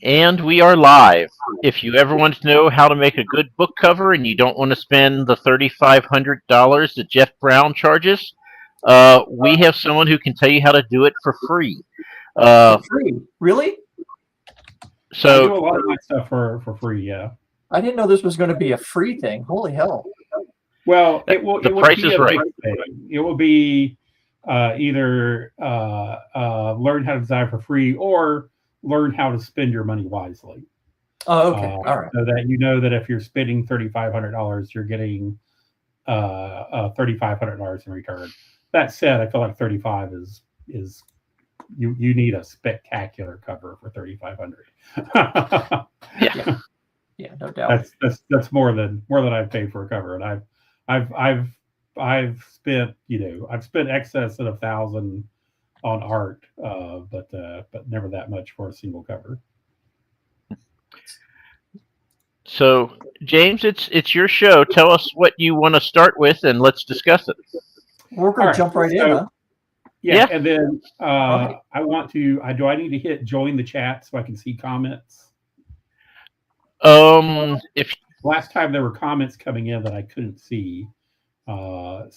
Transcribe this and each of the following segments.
And we are live. If you ever want to know how to make a good book cover and you don't want to spend the $3,500 that Jeff Brown charges, we have someone who can tell you how to do it for free. For free? Really? I do So a lot of my stuff for free, yeah. I didn't know this was going to be a free thing. Holy hell. Well, it will price be is a right. big thing. It will be either learn how to design for free or learn how to spend your money wisely. Oh, okay. All right. So that you know that if you're spending $3,500, you're getting $3,500 in return. That said, I feel like 35 is you need a spectacular cover for 3,500. Yeah, no doubt. That's more than I've paid for a cover, and I've spent excess of 1,000 on art, but never that much for a single cover. So, James, it's your show. Tell us what you want to start with, and let's discuss it. We're going to jump right in, huh? Yeah, and then right. Do I need to hit join the chat so I can see comments? If last time there were comments coming in that I couldn't see, well,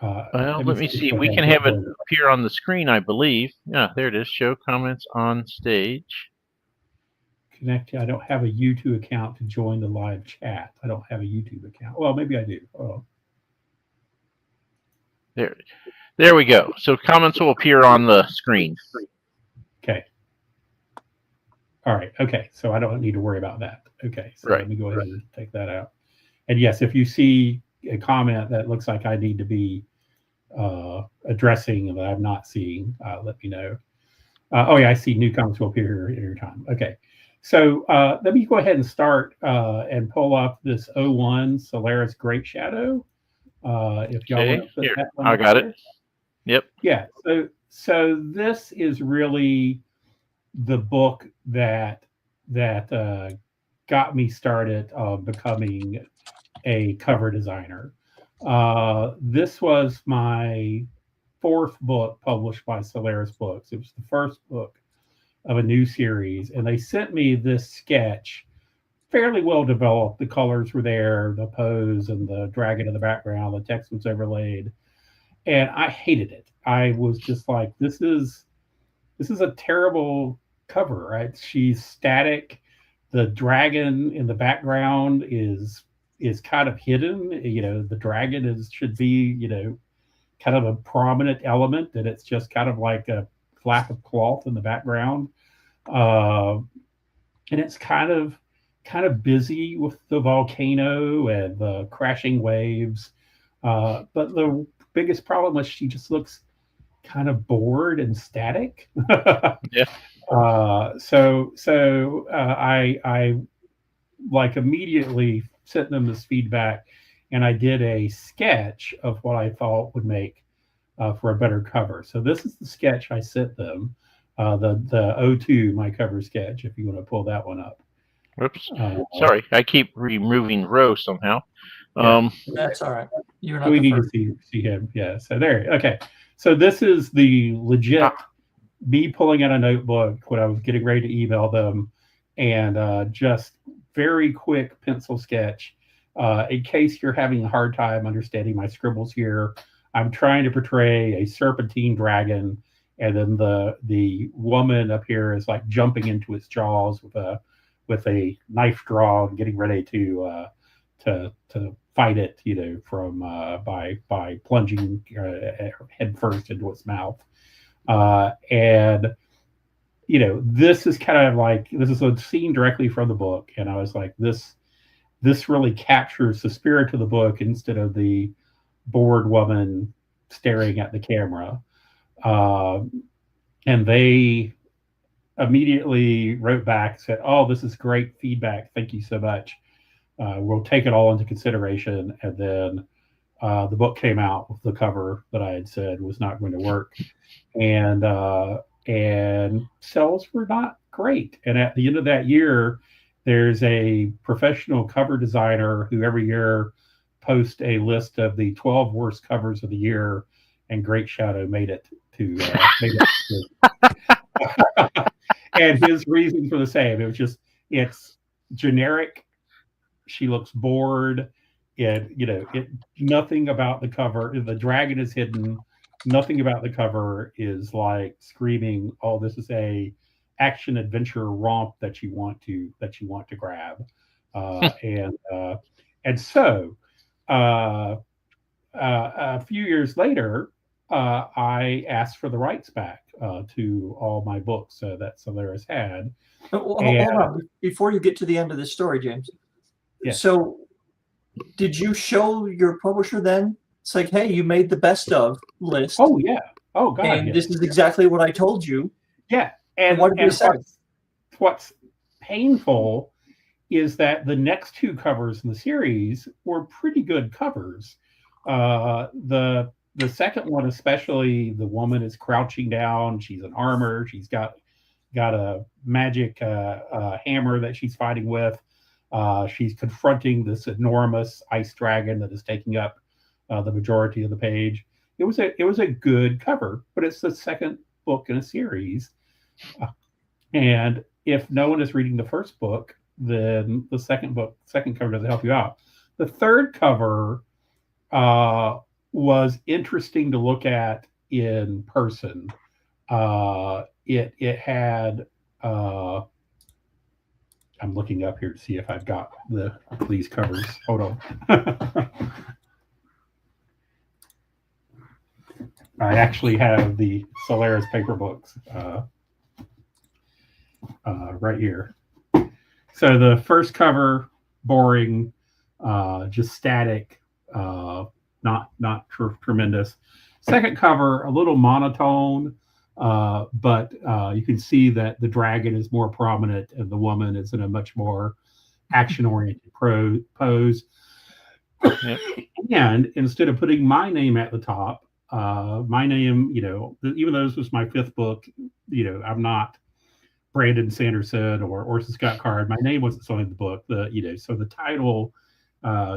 let me see. We can have it appear on the screen, I believe. Yeah, there it is. Show comments on stage. Connect. I don't have a YouTube account to join the live chat. I don't have a YouTube account. Well, maybe I do. Oh. There we go. So comments will appear on the screen. Okay. All right. Okay. So I don't need to worry about that. Okay. So right. Let me go ahead and take that out. And yes, if you see a comment that looks like I need to be addressing that I'm not seeing, let me know. Oh yeah, I see new comments will appear every time. Okay. So let me go ahead and start and pull up this 01 Solaris Great Shadow. If y'all want to put here, that one I got there. it. Yep. Yeah. So this is really the book that got me started becoming a cover designer. This was my 4th book published by Solaris Books. It was the first book of a new series, and they sent me this sketch, fairly well developed. The colors were there, the pose and the dragon in the background, the text was overlaid, and I hated it. I was just like, this is a terrible cover, right? She's static. The dragon in the background is kind of hidden. The dragon should be, kind of a prominent element, and it's just kind of like a flap of cloth in the background. And it's kind of busy with the volcano and the crashing waves. But the biggest problem was she just looks kind of bored and static. Yeah. So I like immediately sent them this feedback, and I did a sketch of what I thought would make for a better cover. So this is the sketch I sent them, the 02, my cover sketch, if you want to pull that one up. Whoops. Sorry, I keep removing row somehow. That's all right. You're not. We need to see him. Yeah. So there. Okay. So this is the legit me pulling out a notebook when I was getting ready to email them, and just very quick pencil sketch. In case you're having a hard time understanding my scribbles here, I'm trying to portray a serpentine dragon, and then the woman up here is like jumping into its jaws with a knife draw and getting ready to fight it, from by plunging head first into its mouth. And this is kind of like, this is a scene directly from the book, and I was like, this really captures the spirit of the book instead of the bored woman staring at the camera. And they immediately wrote back and said, "Oh, this is great feedback. Thank you so much. We'll take it all into consideration." And then the book came out with the cover that I had said was not going to work, and sales were not great. And at the end of that year, there's a professional cover designer who every year posts a list of the 12 worst covers of the year, and Great Shadow made it to and his reasons were the same. It was just, it's generic. She looks bored. Nothing about the cover. The dragon is hidden. Nothing about the cover is like screaming, "Oh, this is a action adventure romp that you want to grab." And so a few years later, I asked for the rights back to all my books that Solaris had. Hold on. Before you get to the end of this story, James. Yeah. So did you show your publisher then? It's like, hey, you made the best of list. Oh, yeah. Oh, God. And this is exactly what I told you. Yeah. And what did you say? What's painful is that the next two covers in the series were pretty good covers. The second one, especially, the woman is crouching down. She's in armor. She's got a magic hammer that she's fighting with. She's confronting this enormous ice dragon that is taking up the majority of the page. It was a good cover, but it's the second book in a series. And if no one is reading the first book, then the second cover doesn't help you out. The third cover was interesting to look at in person. It had I'm looking up here to see if I've got these covers. Hold on. I actually have the Solaris paper books right here. So the first cover, boring, just static, not tremendous. Second cover, a little monotone, but you can see that the dragon is more prominent and the woman is in a much more action-oriented pose. Yep. And instead of putting my name at the top, my name, even though this was my fifth book, I'm not Brandon Sanderson or Orson Scott Card. My name wasn't selling the book. So the title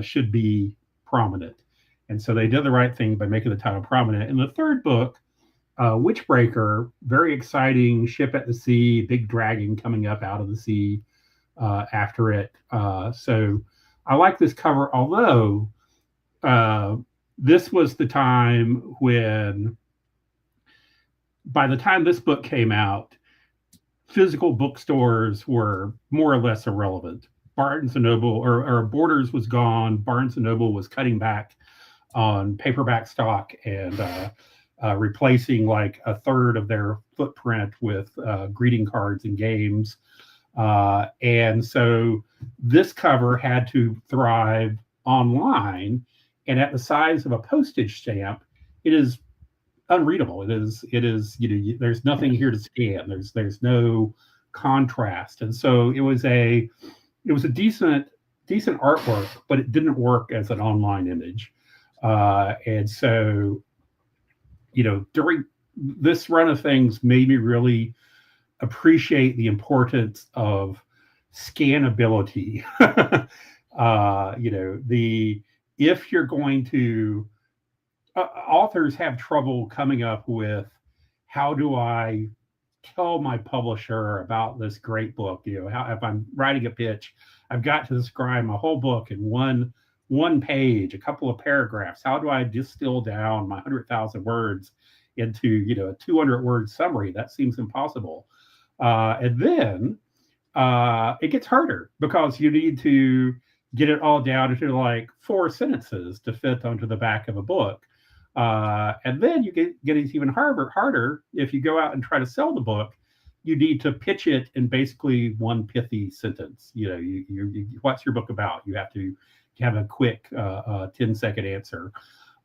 should be prominent. And so they did the right thing by making the title prominent. In the third book, Witchbreaker, very exciting, ship at the sea, big dragon coming up out of the sea after it. So I like this cover, although this was the time when, by the time this book came out, physical bookstores were more or less irrelevant. Barnes & Noble or Borders was gone. Barnes & Noble was cutting back on paperback stock and replacing like a third of their footprint with greeting cards and games. And so this cover had to thrive online, and at the size of a postage stamp, it is unreadable. It is there's nothing here to scan. There's no contrast. And so it was a decent artwork, but it didn't work as an online image. And so, during this run of things made me really appreciate the importance of scannability. If you're going to, authors have trouble coming up with, how do I tell my publisher about this great book? If I'm writing a pitch, I've got to describe my whole book in one page, a couple of paragraphs. How do I distill down my 100,000 words into a 200-word summary? That seems impossible. And then it gets harder because you need to get it all down into like 4 sentences to fit onto the back of a book. And then you get it even harder if you go out and try to sell the book. You need to pitch it in basically one pithy sentence. What's your book about? You have to have a quick 10-second answer.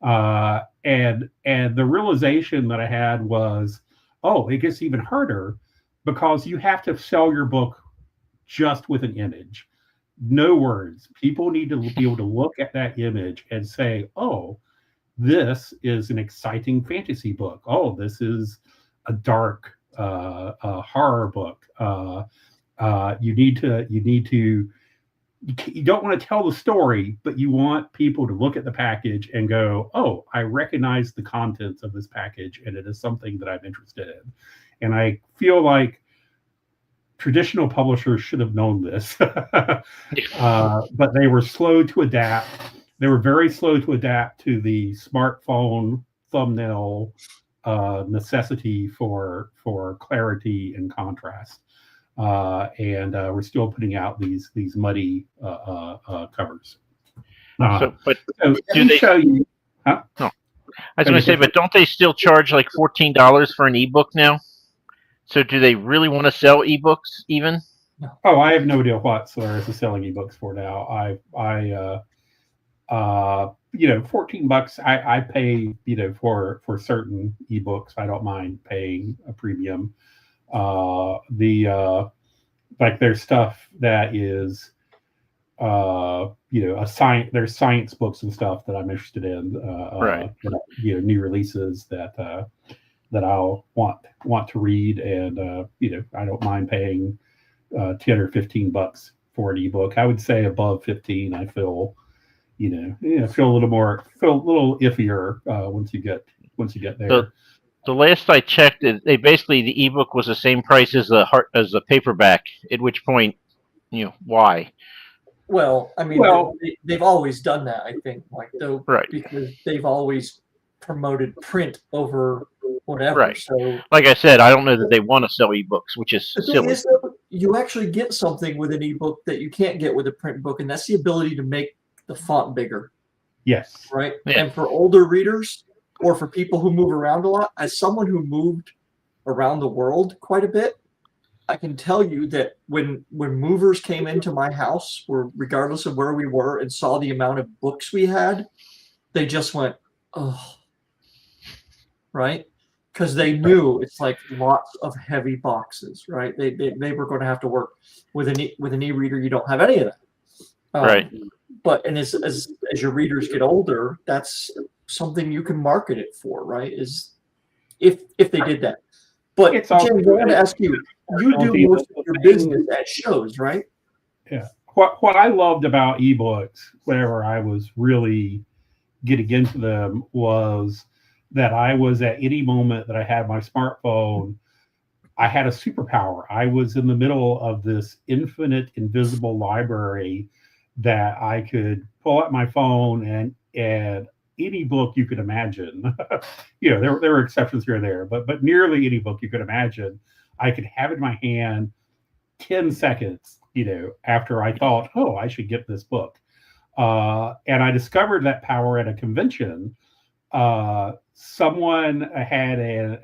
And the realization that I had was, it gets even harder because you have to sell your book just with an image. No words. People need to be able to look at that image and say, this is an exciting fantasy book. This is a dark horror book. You don't want to tell the story, but you want people to look at the package and go, I recognize the contents of this package, and it is something that I'm interested in. And I feel like traditional publishers should have known this, but they were slow to adapt. They were very slow to adapt to the smartphone thumbnail necessity for clarity and contrast. And we're still putting out these muddy covers. But so do they show you? Huh? No, I was going to say, but don't they still charge like $14 for an ebook now? So do they really want to sell ebooks even? Oh, I have no idea what Solaris is selling ebooks for now. $14. I pay, for certain ebooks. I don't mind paying a premium. There's stuff that is, there's science books and stuff that I'm interested in. Right. New releases that I'll want to read, and I don't mind paying $10 or $15 for an ebook. I would say above 15, I feel feel a little iffier once you get there. The last I checked, the ebook was the same price as the paperback. At which point, why? Well, I mean, they've always done that, I think, Mike, though, right? Because they've always promoted print over whatever. Right. So, like I said, I don't know that they want to sell ebooks, which is silly. You actually get something with an ebook that you can't get with a print book, and that's the ability to make the font bigger. Yes. Right. Yeah. And for older readers, or for people who move around a lot, as someone who moved around the world quite a bit, I can tell you that when movers came into my house, regardless of where we were, and saw the amount of books we had, they just went, oh, right? Because they knew it's like lots of heavy boxes, right? They were going to have to work with an e-reader. You don't have any of that, right? But as your readers get older, that's something you can market it for, right? Is if they did that. But James, I want to ask you. You do most of your business at shows, right? Yeah. What I loved about ebooks, whenever I was really getting into them, was that I was at any moment that I had my smartphone, I had a superpower. I was in the middle of this infinite, invisible library that I could pull out my phone and any book you could imagine. There were exceptions here and there, but nearly any book you could imagine, I could have in my hand 10 seconds, after I thought, oh, I should get this book. And I discovered that power at a convention. Someone had an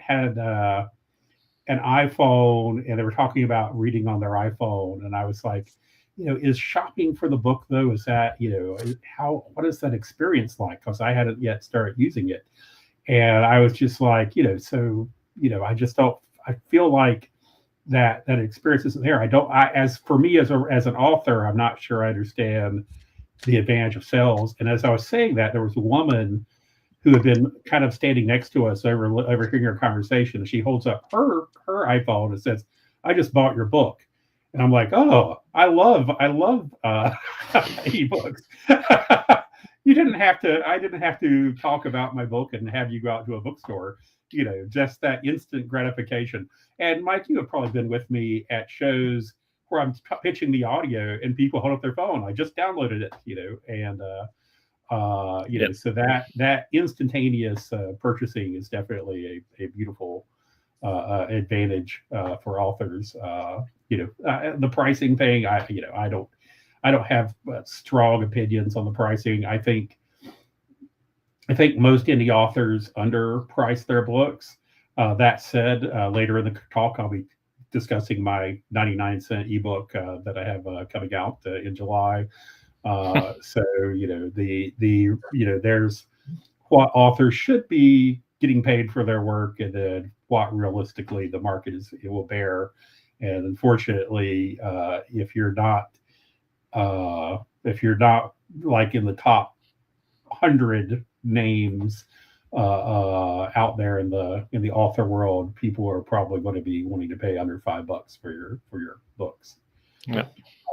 iPhone, and they were talking about reading on their iPhone. And I was like, is shopping for the book, though, is that, what is that experience like? Because I hadn't yet started using it. And I was just like, I just don't, I feel like that experience isn't there. As an author, I'm not sure I understand the advantage of sales. And as I was saying that, there was a woman who had been kind of standing next to us overhearing our conversation. And she holds up her iPhone and says, I just bought your book. And I'm like, oh, I love ebooks. I didn't have to talk about my book and have you go out to a bookstore, just that instant gratification. And Mike, you have probably been with me at shows where I'm pitching the audio and people hold up their phone. I just downloaded it, so that instantaneous purchasing is definitely a beautiful advantage for authors. The pricing thing, I don't have strong opinions on the pricing. I think most indie authors underprice their books. That said, later in the talk, I'll be discussing my 99-cent ebook that I have coming out in July. So there's what authors should be getting paid for their work, and then what realistically the market it will bear. And unfortunately, if you're not like in the top 100 names out there in the author world, people are probably going to be wanting to pay under $5 for your books. Yeah.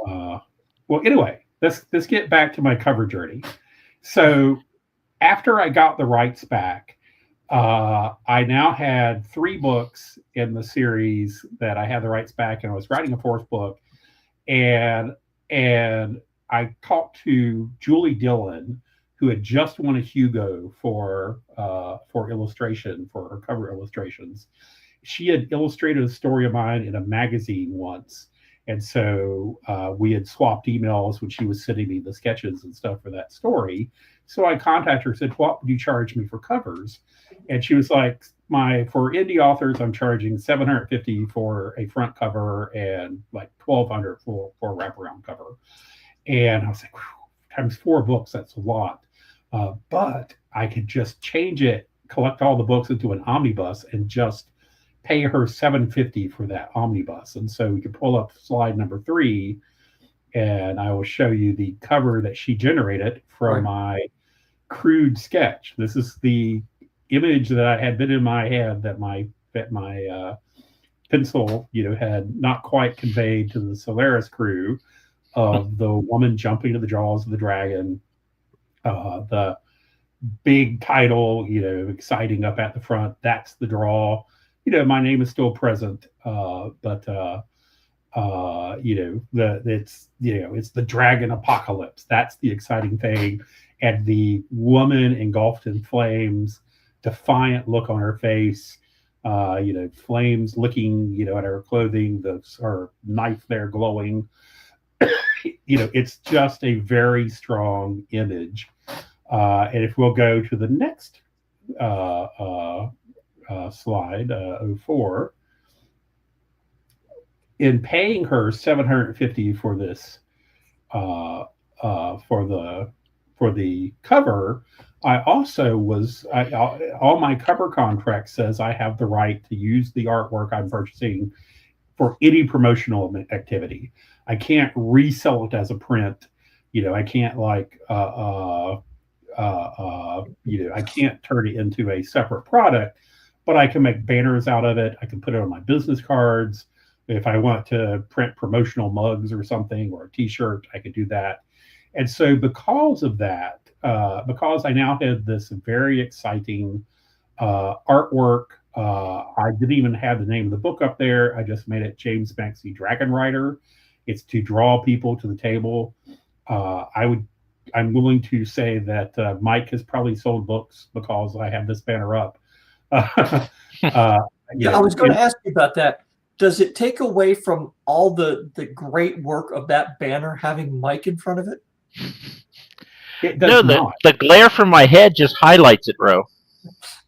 Well, anyway, let's get back to my cover journey. So after I got the rights back, I now had 3 books in the series that I had the rights back, and I was writing a 4th book, and I talked to Julie Dillon, who had just won a Hugo for illustration, for her cover illustrations. She had illustrated a story of mine in a magazine once, and so we had swapped emails when she was sending me the sketches and stuff for that story. So I contacted her, said, "What would you charge me for covers?" And she was like, for indie authors, I'm charging $750 for a front cover and like $1,200 for a wraparound cover." And I was like, times 4 books, that's a lot. But I could just change it, collect all the books into an omnibus, and just pay her $750 for that omnibus. And so we could pull up slide number 3, and I will show you the cover that she generated from my crude sketch. This is the image that I had been in my head that my pencil, had not quite conveyed to the Solaris crew, of the woman jumping to the jaws of the dragon, the big title, exciting up at the front. That's the draw. My name is still present, but it's the dragon apocalypse. That's the exciting thing, and the woman engulfed in flames, defiant look on her face, flames licking, at her clothing, her knife there glowing. It's just a very strong image. And if we'll go to the next slide, 04, in paying her $750 for this, for the cover, I also all my cover contract says I have the right to use the artwork I'm purchasing for any promotional activity. I can't resell it as a print. I can't I can't turn it into a separate product, but I can make banners out of it. I can put it on my business cards. If I want to print promotional mugs or something, or a t-shirt, I could do that. And so because of that, because I now have this very exciting artwork, I didn't even have the name of the book up there. I just made it James Maxey Dragon Rider. It's to draw people to the table. I'm willing to say that Mike has probably sold books because I have this banner up. I was going to ask you about that. Does it take away from all the great work of that banner having Mike in front of it? It does not. The glare from my head just highlights it, Ro.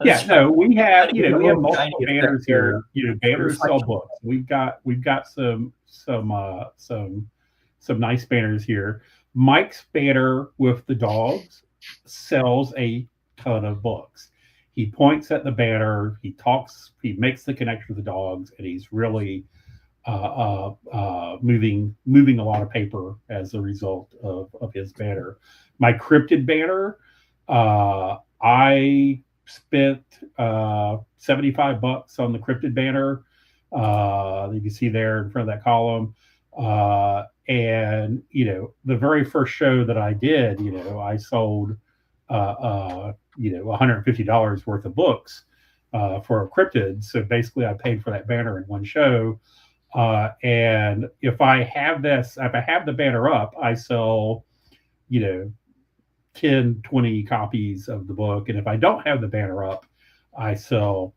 Yeah, no, we have multiple banners here. Banners sell books. We've got some nice banners here. Mike's banner with the dogs sells a ton of books. He points at the banner, he makes the connection with the dogs, and he's really moving a lot of paper as a result of his banner. My cryptid banner, I spent $75 on the cryptid banner. You can see there in front of that column. And the very first show that I did, I sold $150 worth of books for a cryptid. So basically I paid for that banner in one show. And if I have the banner up, I sell 10, 20 copies of the book. And if I don't have the banner up, I sell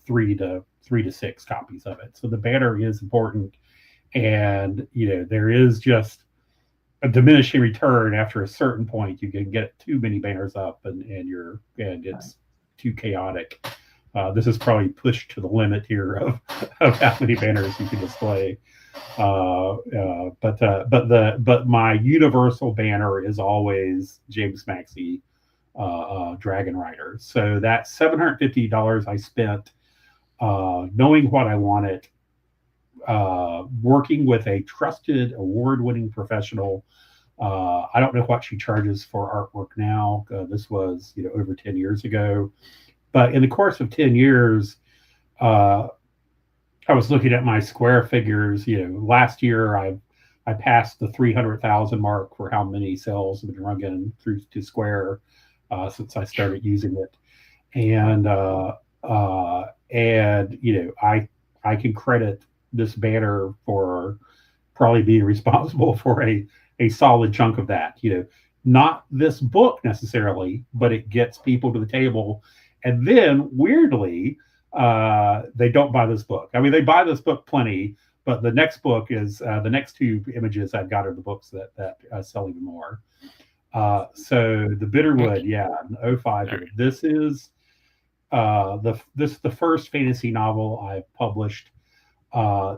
3 to 6 copies of it. So the banner is important. And there is just a diminishing return after a certain point. You can get too many banners up, and it's too chaotic. This is probably pushed to the limit here of how many banners you can display. But my universal banner is always James Maxey Dragon Rider. So that $750 I spent knowing what I wanted, working with a trusted, award-winning professional. I don't know what she charges for artwork now. This was over 10 years ago. But in the course of 10 years, I was looking at my Square figures. Last year I passed the 300,000 mark for how many sales have been run through to Square since I started using it. and I can credit this banner for probably being responsible for a solid chunk of that. Not this book necessarily, but it gets people to the table, and then weirdly, they don't buy this book. I mean, they buy this book plenty, but the next book is the next two images I've got are the books that sell even more. So the Bitterwood, yeah, in 05. This is the first fantasy novel I've published.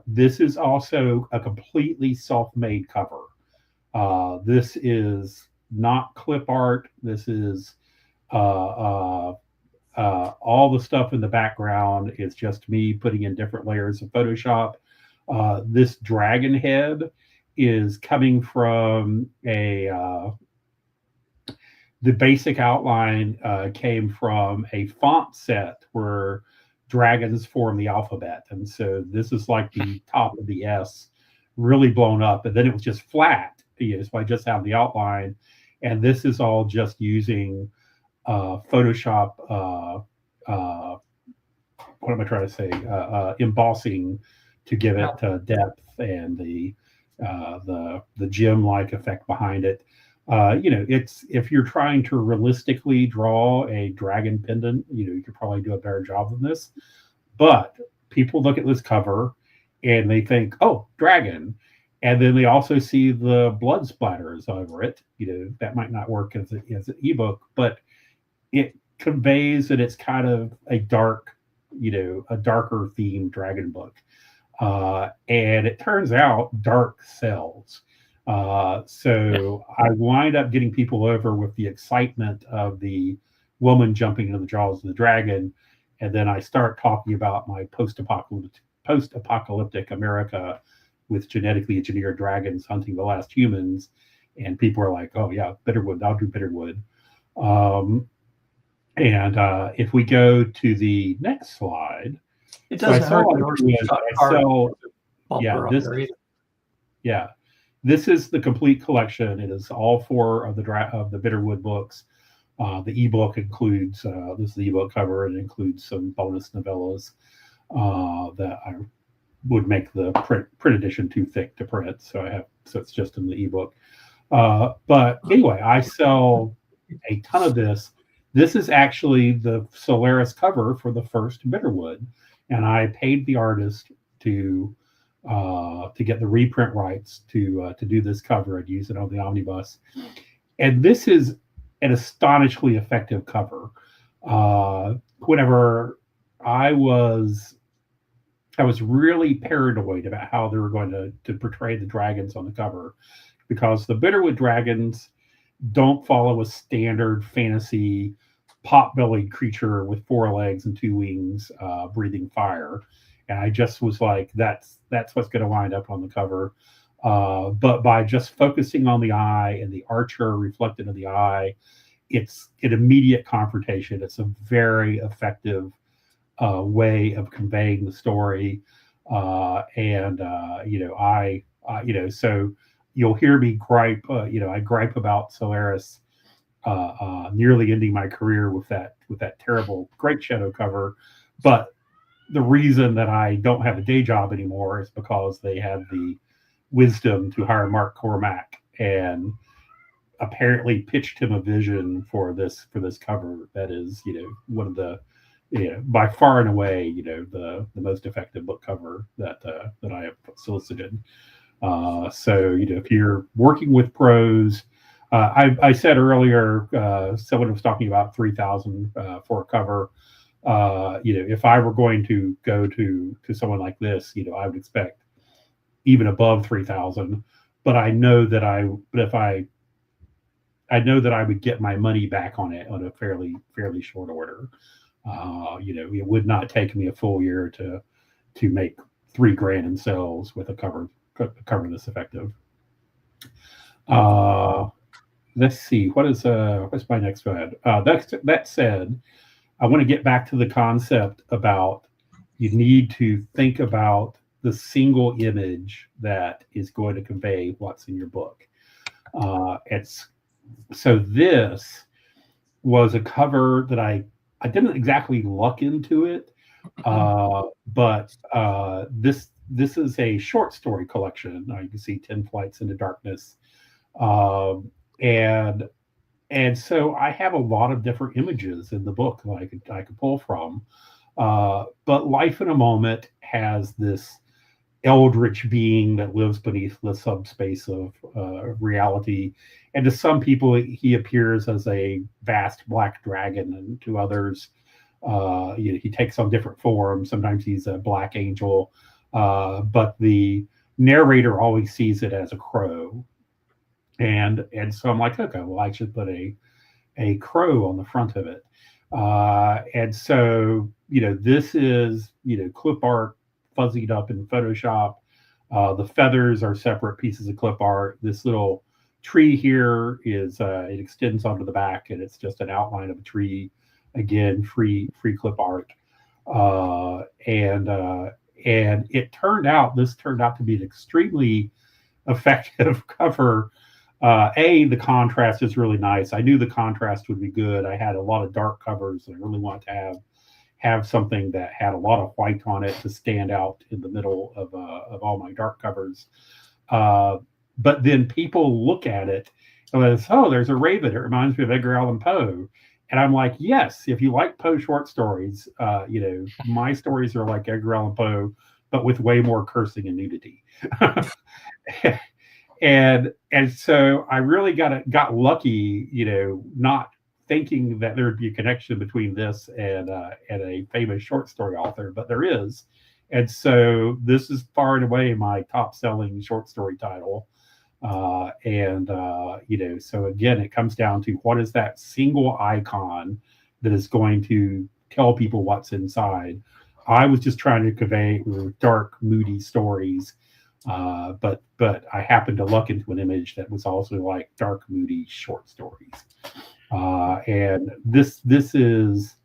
This is also a completely self-made cover. This is not clip art. This is all the stuff in the background is just me putting in different layers of Photoshop. This dragon head is coming from the basic outline came from a font set where dragons form the alphabet. And so this is like the top of the S really blown up. And then it was just flat. So I just have the outline. And this is all just using Photoshop, what am I trying to say? Embossing to give it depth and the gem-like effect behind it. It's if you're trying to realistically draw a dragon pendant, you could probably do a better job than this. But people look at this cover and they think, "Oh, dragon," and then they also see the blood splatters over it. That might not work as an ebook, but it conveys that it's kind of a darker themed dragon book. And it turns out dark sells. So I wind up getting people over with the excitement of the woman jumping into the jaws of the dragon. And then I start talking about my post-apocalyptic America with genetically engineered dragons hunting the last humans. And people are like, "Oh yeah, Bitterwood, I'll do Bitterwood." And if we go to the next slide, it doesn't this is the complete collection. It is all four of the Bitterwood books. The ebook includes this is the ebook cover. It includes some bonus novellas that I would make the print edition too thick to print, so it's just in the ebook. But anyway, I sell a ton of this. This is actually the Solaris cover for the first Bitterwood, and I paid the artist to get the reprint rights to do this cover and use it on the omnibus. And this is an astonishingly effective cover. Whenever I was really paranoid about how they were going to portray the dragons on the cover, because the Bitterwood dragons don't follow a standard fantasy pot-bellied creature with 4 legs and 2 wings, breathing fire. And I just was like, that's what's going to wind up on the cover. But by just focusing on the eye and the archer reflected in the eye, it's an immediate confrontation. It's a very effective way of conveying the story. So you'll hear me gripe. I gripe about Solaris nearly ending my career with that terrible Great Shadow cover, but the reason that I don't have a day job anymore is because they had the wisdom to hire Mark Cormack and apparently pitched him a vision for this cover that is, one of the, by far and away, the most effective book cover that I have solicited. So if you're working with pros, I said earlier, someone was talking about 3,000 for a cover. If I were going to go to someone like this, I would expect even above 3,000. But I know that I would get my money back on it on a fairly short order. It would not take me a full year to make $3,000 in sales with a cover this effective. Let's see, what's my next one? That said, I want to get back to the concept about you need to think about the single image that is going to convey what's in your book. So this was a cover that I I didn't exactly luck into it, but this is a short story collection. You can see 10 Flights into Darkness, um, and so I have a lot of different images in the book that I could pull from. But Life in a Moment has this eldritch being that lives beneath the subspace of reality. And to some people, he appears as a vast black dragon, and to others, he takes on different forms. Sometimes he's a black angel, but the narrator always sees it as a crow. And so I'm like, okay, well, I should put a crow on the front of it. And so, this is, clip art fuzzied up in Photoshop. The feathers are separate pieces of clip art. This little tree here is, it extends onto the back, and it's just an outline of a tree. Again, free clip art. And this turned out to be an extremely effective cover. The contrast is really nice. I knew the contrast would be good. I had a lot of dark covers, and I really wanted to have something that had a lot of white on it to stand out in the middle of all my dark covers. But then people look at it and say, "Oh, there's a raven. It reminds me of Edgar Allan Poe." And I'm like, yes, if you like Poe short stories, my stories are like Edgar Allan Poe, but with way more cursing and nudity. And so I really got lucky, not thinking that there would be a connection between this and a famous short story author, but there is. And so this is far and away my top selling short story title. So again, it comes down to what is that single icon that is going to tell people what's inside. I was just trying to convey dark, moody stories. But I happened to luck into an image that was also like dark, moody short stories. And this is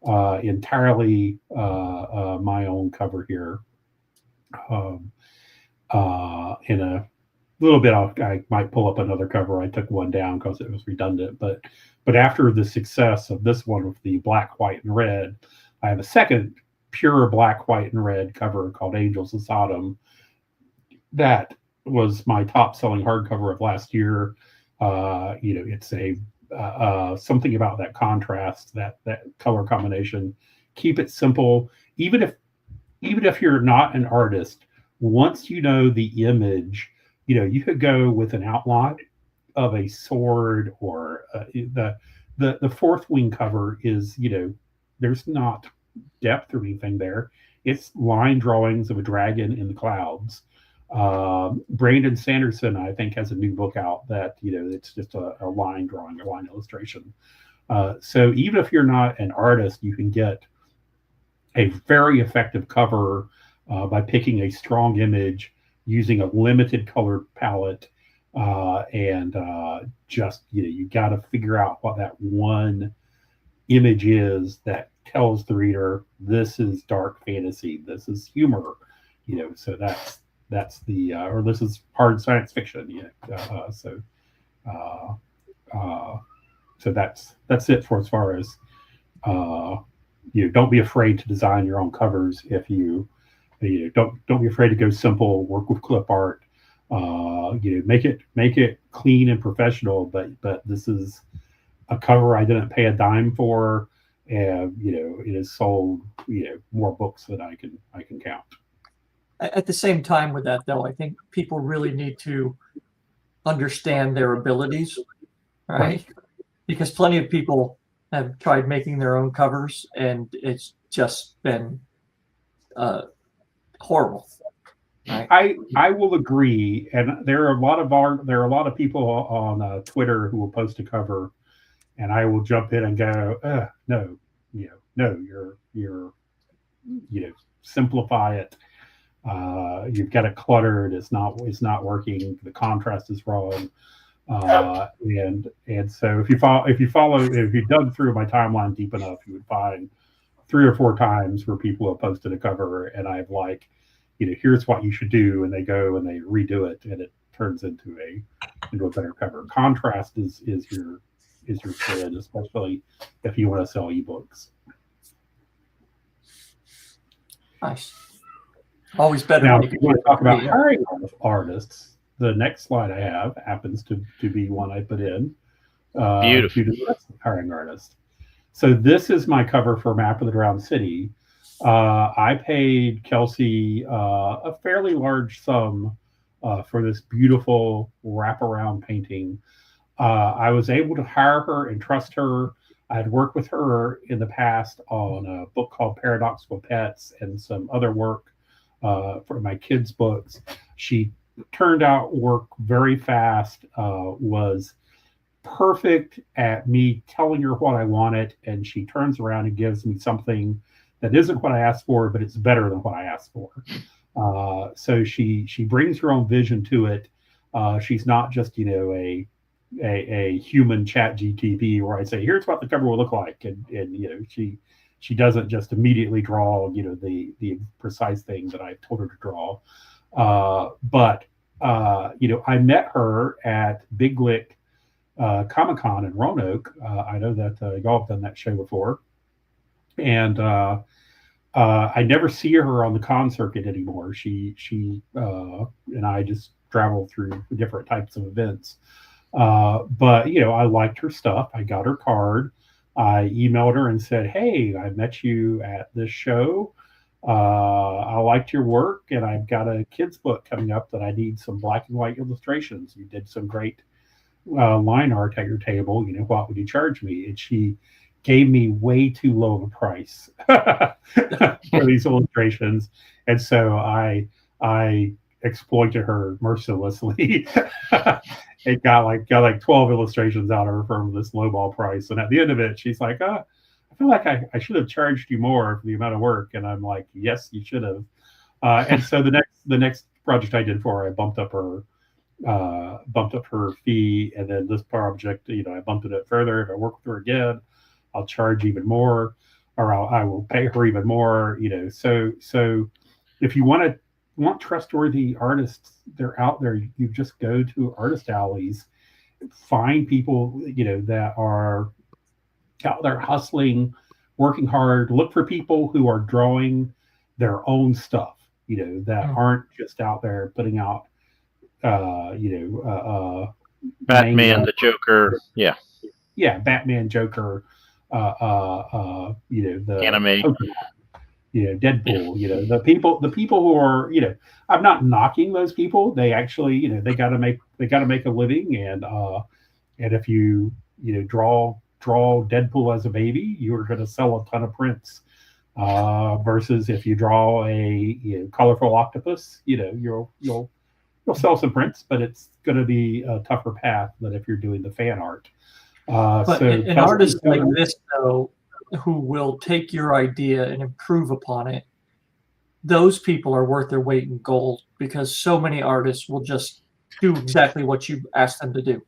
entirely my own cover here. In a little bit, I might pull up another cover. I took one down because it was redundant. But after the success of this one with the black, white, and red, I have a second pure black, white, and red cover called Angels of Sodom. That was my top selling hardcover of last year. It's a something about that contrast, that color combination. Keep it simple. Even if you're not an artist, once you know the image, you could go with an outline of a sword, or the fourth wing cover is, there's not depth or anything there. It's line drawings of a dragon in the clouds. Brandon Sanderson, I think, has a new book out that, it's just a line drawing, a line illustration. So even if you're not an artist, you can get a very effective cover by picking a strong image, using a limited color palette, and just, you got to figure out what that one image is that tells the reader this is dark fantasy, this is humor, so that's the or this is hard science fiction. So that's it for as far as don't be afraid to design your own covers. If you don't be afraid to go simple, work with clip art, make it clean and professional, but this is a cover I didn't pay a dime for, and it has sold more books than I can count. At the same time with that, though, I think people really need to understand their abilities, right? Because plenty of people have tried making their own covers, and it's just been horrible. Right? I will agree, and there are a lot of people on Twitter who will post a cover, and I will jump in and go, no, you're simplify it. You've got it cluttered. It's not working. The contrast is wrong. And so if you dug through my timeline deep enough, you would find 3 or 4 times where people have posted a cover, and I've like, here's what you should do, and they go and they redo it, and it turns into a better cover. Contrast is is your friend, especially if you want to sell ebooks. Nice. Always better Now, when if you want to talk about yeah. hiring artists, the next slide I have happens to be one I put in Beautiful. to discuss hiring artists. So this is my cover for Map of the Drowned City. I paid Kelsey a fairly large sum for this beautiful wraparound painting. I was able to hire her and trust her. I had worked with her in the past on a book called Paradoxical Pets and some other work for my kids' books. She turned out work very fast, was perfect at me telling her what I wanted, and she turns around and gives me something that isn't what I asked for, but it's better than what I asked for. So she brings her own vision to it. She's not just a human chat GTP where I say, here's what the cover will look like, and she doesn't just immediately draw the precise thing that I told her to draw. But I met her at Big Lick Comic-Con in Roanoke. I know that y'all have done that show before, and I never see her on the con circuit anymore. She and I just travel through different types of events. But I liked her stuff. I got her card. I emailed her and said, hey, I met you at this show. I liked your work, and I've got a kid's book coming up that I need some black and white illustrations. You did some great line art at your table. What would you charge me? And she gave me way too low of a price for these illustrations. And so I exploited her mercilessly. It got like 12 illustrations out of her from this lowball price. And at the end of it, she's like, I feel like I should have charged you more for the amount of work. And I'm like, yes, you should have. And so the next project I did for her, I bumped up her fee. And then this project, I bumped it up further. If I work with her again, I'll charge even more, or I will pay her even more. So if you want trustworthy artists, they're out there. You just go to artist alleys, find people that are out there hustling, working hard. Look for people who are drawing their own stuff, that aren't just out there putting out Batman, the Joker, Batman, Joker, the anime. Deadpool, the people who are, I'm not knocking those people. They actually, they got to make a living. And if you, draw Deadpool as a baby, you're going to sell a ton of prints. Versus if you draw a colorful octopus, you'll sell some prints, but it's going to be a tougher path than if you're doing the fan art. But an artist like this, though, who will take your idea and improve upon it, those people are worth their weight in gold, because so many artists will just do exactly what you ask them to do,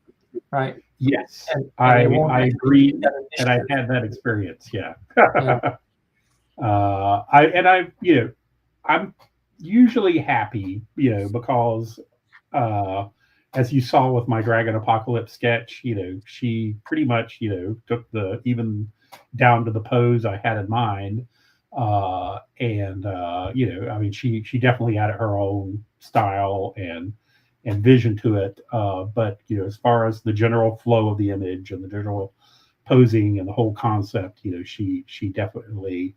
right? Yes, and I agree, and I've had that experience. Yeah. I'm usually happy, because as you saw with my Dragon Apocalypse sketch, she pretty much, took even down to the pose I had in mind. She definitely added her own style and vision to it. But as far as the general flow of the image and the general posing and the whole concept, she definitely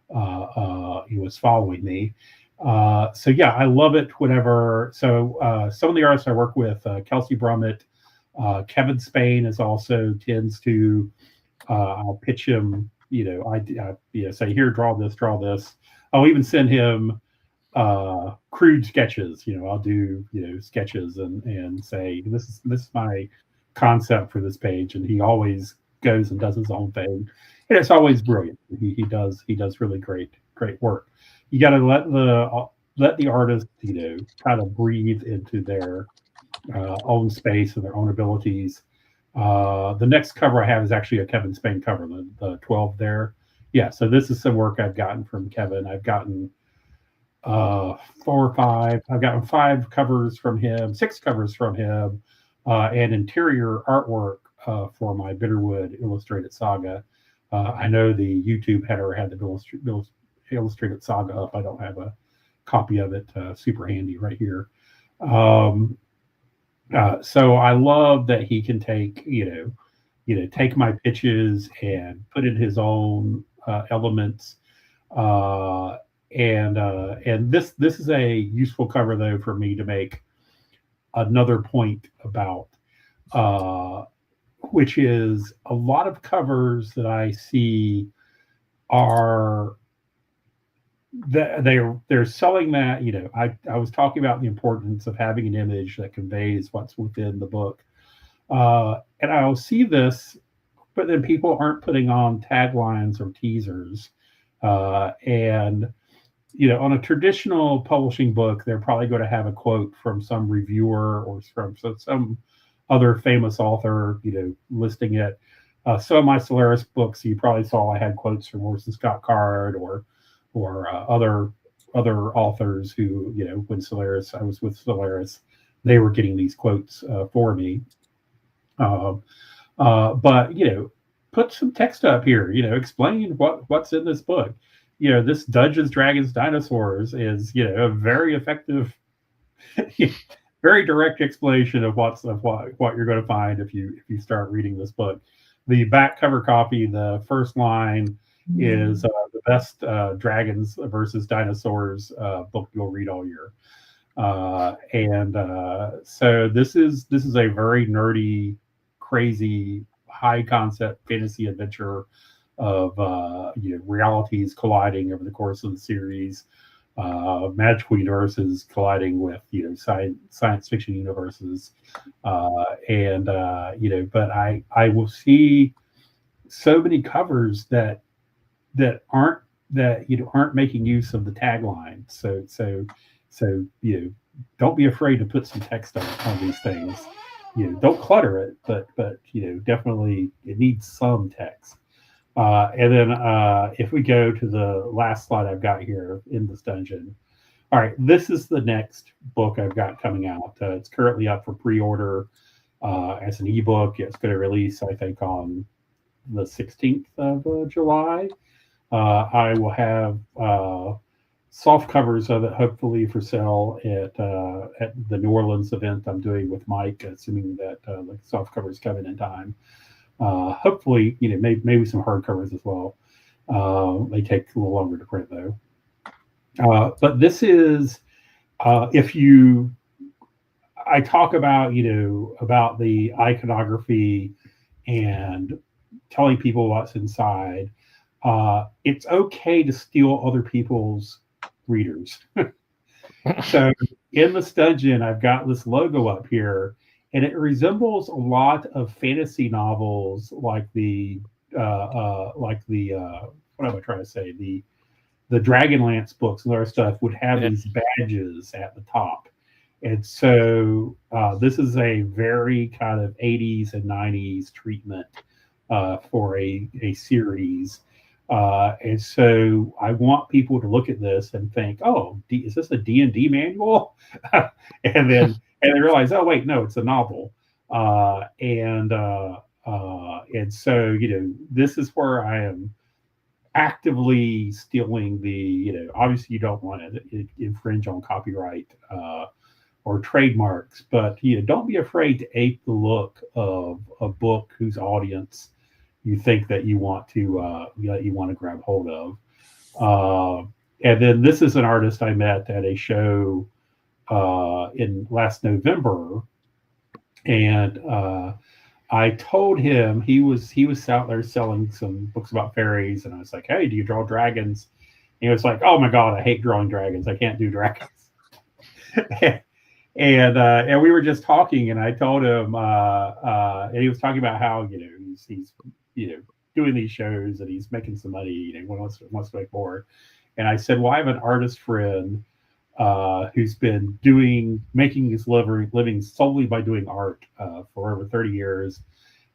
was following me. So yeah, I love it. Whatever. So some of the artists I work with, Kelsey Brummett, Kevin Spain tends to. I'll pitch him. I say, here, draw this. I'll even send him crude sketches. I'll do sketches and say, this is my concept for this page, and he always goes and does his own thing, and it's always brilliant. He does really great work. You got to let the artist kind of breathe into their own space and their own abilities. The next cover I have is actually a Kevin Spain cover, the 12 there. Yeah, so this is some work I've gotten from Kevin. I've gotten 4 or 5. I've gotten 5 covers from him, 6 covers from him, and interior artwork for my Bitterwood Illustrated Saga. I know the YouTube header had the Illustrated Saga up. I don't have a copy of it. Super handy right here. So I love that he can take take my pitches and put in his own elements. And this is a useful cover though for me to make another point about, which is a lot of covers that I see are that they're selling that, I was talking about the importance of having an image that conveys what's within the book. And I'll see this, but then people aren't putting on taglines or teasers. And on a traditional publishing book, they're probably going to have a quote from some reviewer or from some other famous author, listing it. Some of my Solaris books, you probably saw I had quotes from Orson Scott Card or other authors who, when I was with Solaris, they were getting these quotes for me. But put some text up here. Explain what's in this book. This Dungeons, Dragons, Dinosaurs is a very effective, very direct explanation of what you're going to find if you start reading this book. The back cover copy, the first line is the best dragons versus dinosaurs book you'll read all year. So this is a very nerdy, crazy, high concept fantasy adventure of realities colliding over the course of the series, magical universes colliding with science fiction universes, but I will see so many covers that aren't making use of the tagline. So don't be afraid to put some text on these things. Don't clutter it, but definitely it needs some text. And then if we go to the last slide I've got here in this dungeon. All right, this is the next book I've got coming out. It's currently up for pre-order as an ebook. It's going to release, I think, on the 16th of July. I will have soft covers of it, hopefully, for sale at the New Orleans event I'm doing with Mike, assuming that the soft covers come in time. Hopefully, maybe some hardcovers as well. They take a little longer to print, though. But this is, I talk about, about the iconography and telling people what's inside. It's okay to steal other people's readers. So in this dungeon, I've got this logo up here, and it resembles a lot of fantasy novels, like the what am I trying to say? The Dragonlance books and other stuff would have these badges at the top. And so this is a very kind of 80s and 90s treatment for a series. And so I want people to look at this and think, oh, is this a D&D manual? and then they realize, oh, wait, no, it's a novel. And so, this is where I am actively stealing the, obviously you don't want to infringe on copyright or trademarks, but don't be afraid to ape the look of a book whose audience you think that you want to grab hold of. And then this is an artist I met at a show in last November, and I told him he was out there selling some books about fairies, and I was like, hey, do you draw dragons? And he was like, oh my God, I hate drawing dragons. I can't do dragons. And we were just talking, and I told him, and he was talking about how he's doing these shows and he's making some money, wants to make more. And I said, well, I have an artist friend who's been making his living solely by doing art for over 30 years.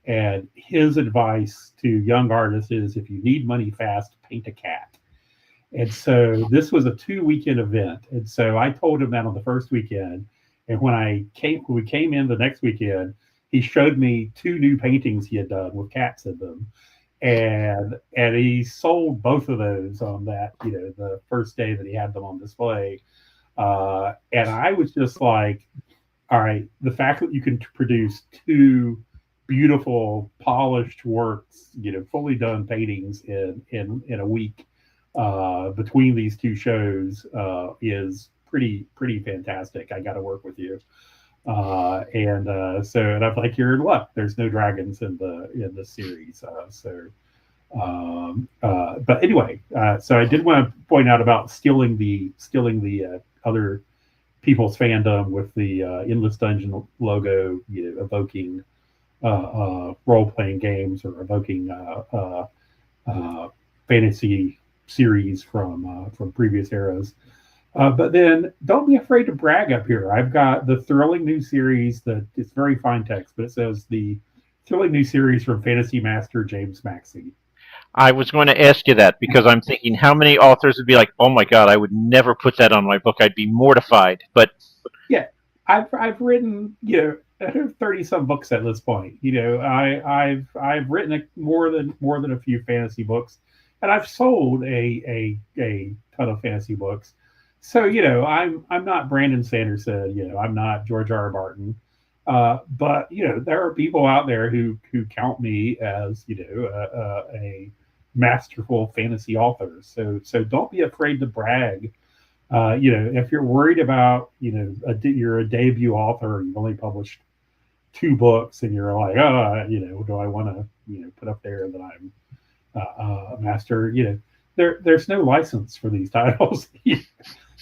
And his advice to young artists is, if you need money fast, paint a cat. And so this was a 2-weekend event. And so I told him that on the first weekend. And when we came in the next weekend, he showed me 2 new paintings he had done with cats in them, and he sold both of those on that, the first day that he had them on display. And I was just like, all right, the fact that you can produce 2 beautiful, polished works, fully done paintings in a week between these 2 shows is pretty fantastic. I got to work with you. And I'm like, you're in luck. There's no dragons in the series. But anyway, so I did want to point out about stealing the other people's fandom with the Endless Dungeon logo, evoking role-playing games or evoking fantasy series from previous eras. But then don't be afraid to brag up here. I've got the thrilling new series that it's very fine text, but it says the thrilling new series from fantasy master James Maxey. I was going to ask you that because I'm thinking how many authors would be like, oh my God, I would never put that on my book. I'd be mortified. But yeah, I've written 30 some books at this point. I've written more than a few fantasy books, and I've sold a ton of fantasy books. So I'm not Brandon Sanderson. I'm not George R. R. Martin. But there are people out there who count me as a masterful fantasy author. So don't be afraid to brag. If you're worried about you're a debut author, you've only published 2 books, and you're like, do I want to put up there that I'm a master? There's no license for these titles.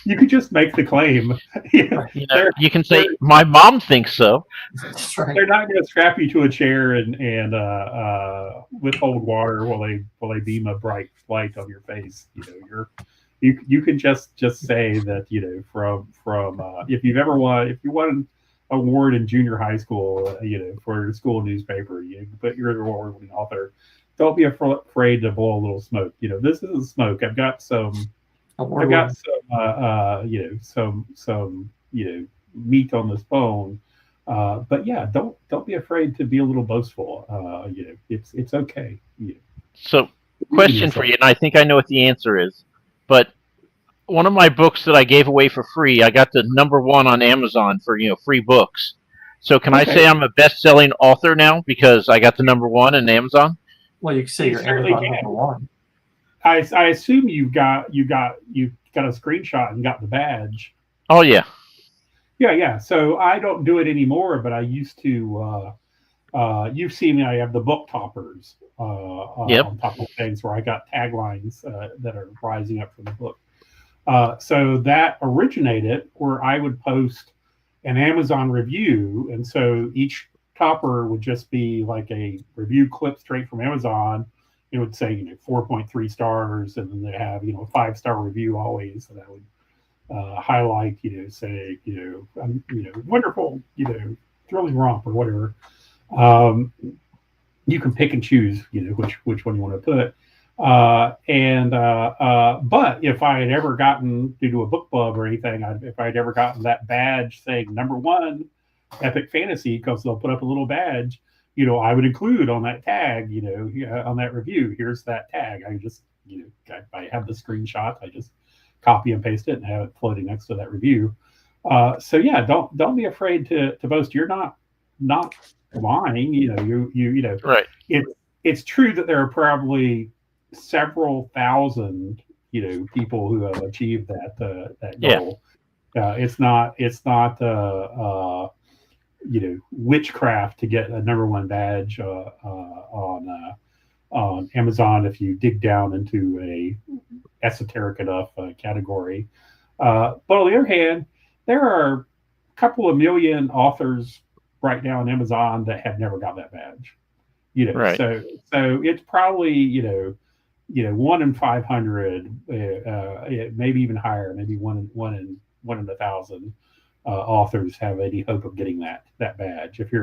You could just make the claim. You can say, my mom thinks so. That's right. They're not going to strap you to a chair and withhold water while they beam a bright light on your face. You can just say that from if you won an award in junior high school, for your school newspaper, you put your award-winning author. Don't be afraid to blow a little smoke. This isn't smoke. I've got some some meat on this bone. But yeah, don't be afraid to be a little boastful. It's okay. So, question for you, and I think I know what the answer is, but one of my books that I gave away for free, I got the #1 on Amazon for free books. So can I say I'm a best-selling author now because I got the #1 in Amazon? Well, you can say you're Amazon #1. I assume you got a screenshot and got the badge. Oh yeah. Yeah. So I don't do it anymore, but I used to. You've seen me. I have the book toppers on top of things where I got taglines that are rising up from the book. So that originated where I would post an Amazon review, and so each topper would just be like a review clip straight from Amazon. It would say 4.3 stars, and then they have a 5-star review always, and I would highlight say wonderful thrilling romp or whatever. You can pick and choose which one you want to put. But if I had ever gotten due to a book club or anything, if I'd ever gotten that badge saying #1 epic fantasy, because they'll put up a little badge, I would include on that tag, on that review, here's that tag. I just, I have the screenshot, I just copy and paste it and have it floating next to that review. So yeah, don't be afraid to boast. You're not lying. Right. It's true that there are probably several thousand, people who have achieved that goal. Yeah. It's not witchcraft to get a #1 badge on Amazon if you dig down into a esoteric enough category. But on the other hand, there are a couple of million authors right now on Amazon that have never got that badge. Right. So it's probably 1 in 500, maybe even higher, maybe one in 1,000 authors have any hope of getting that badge. If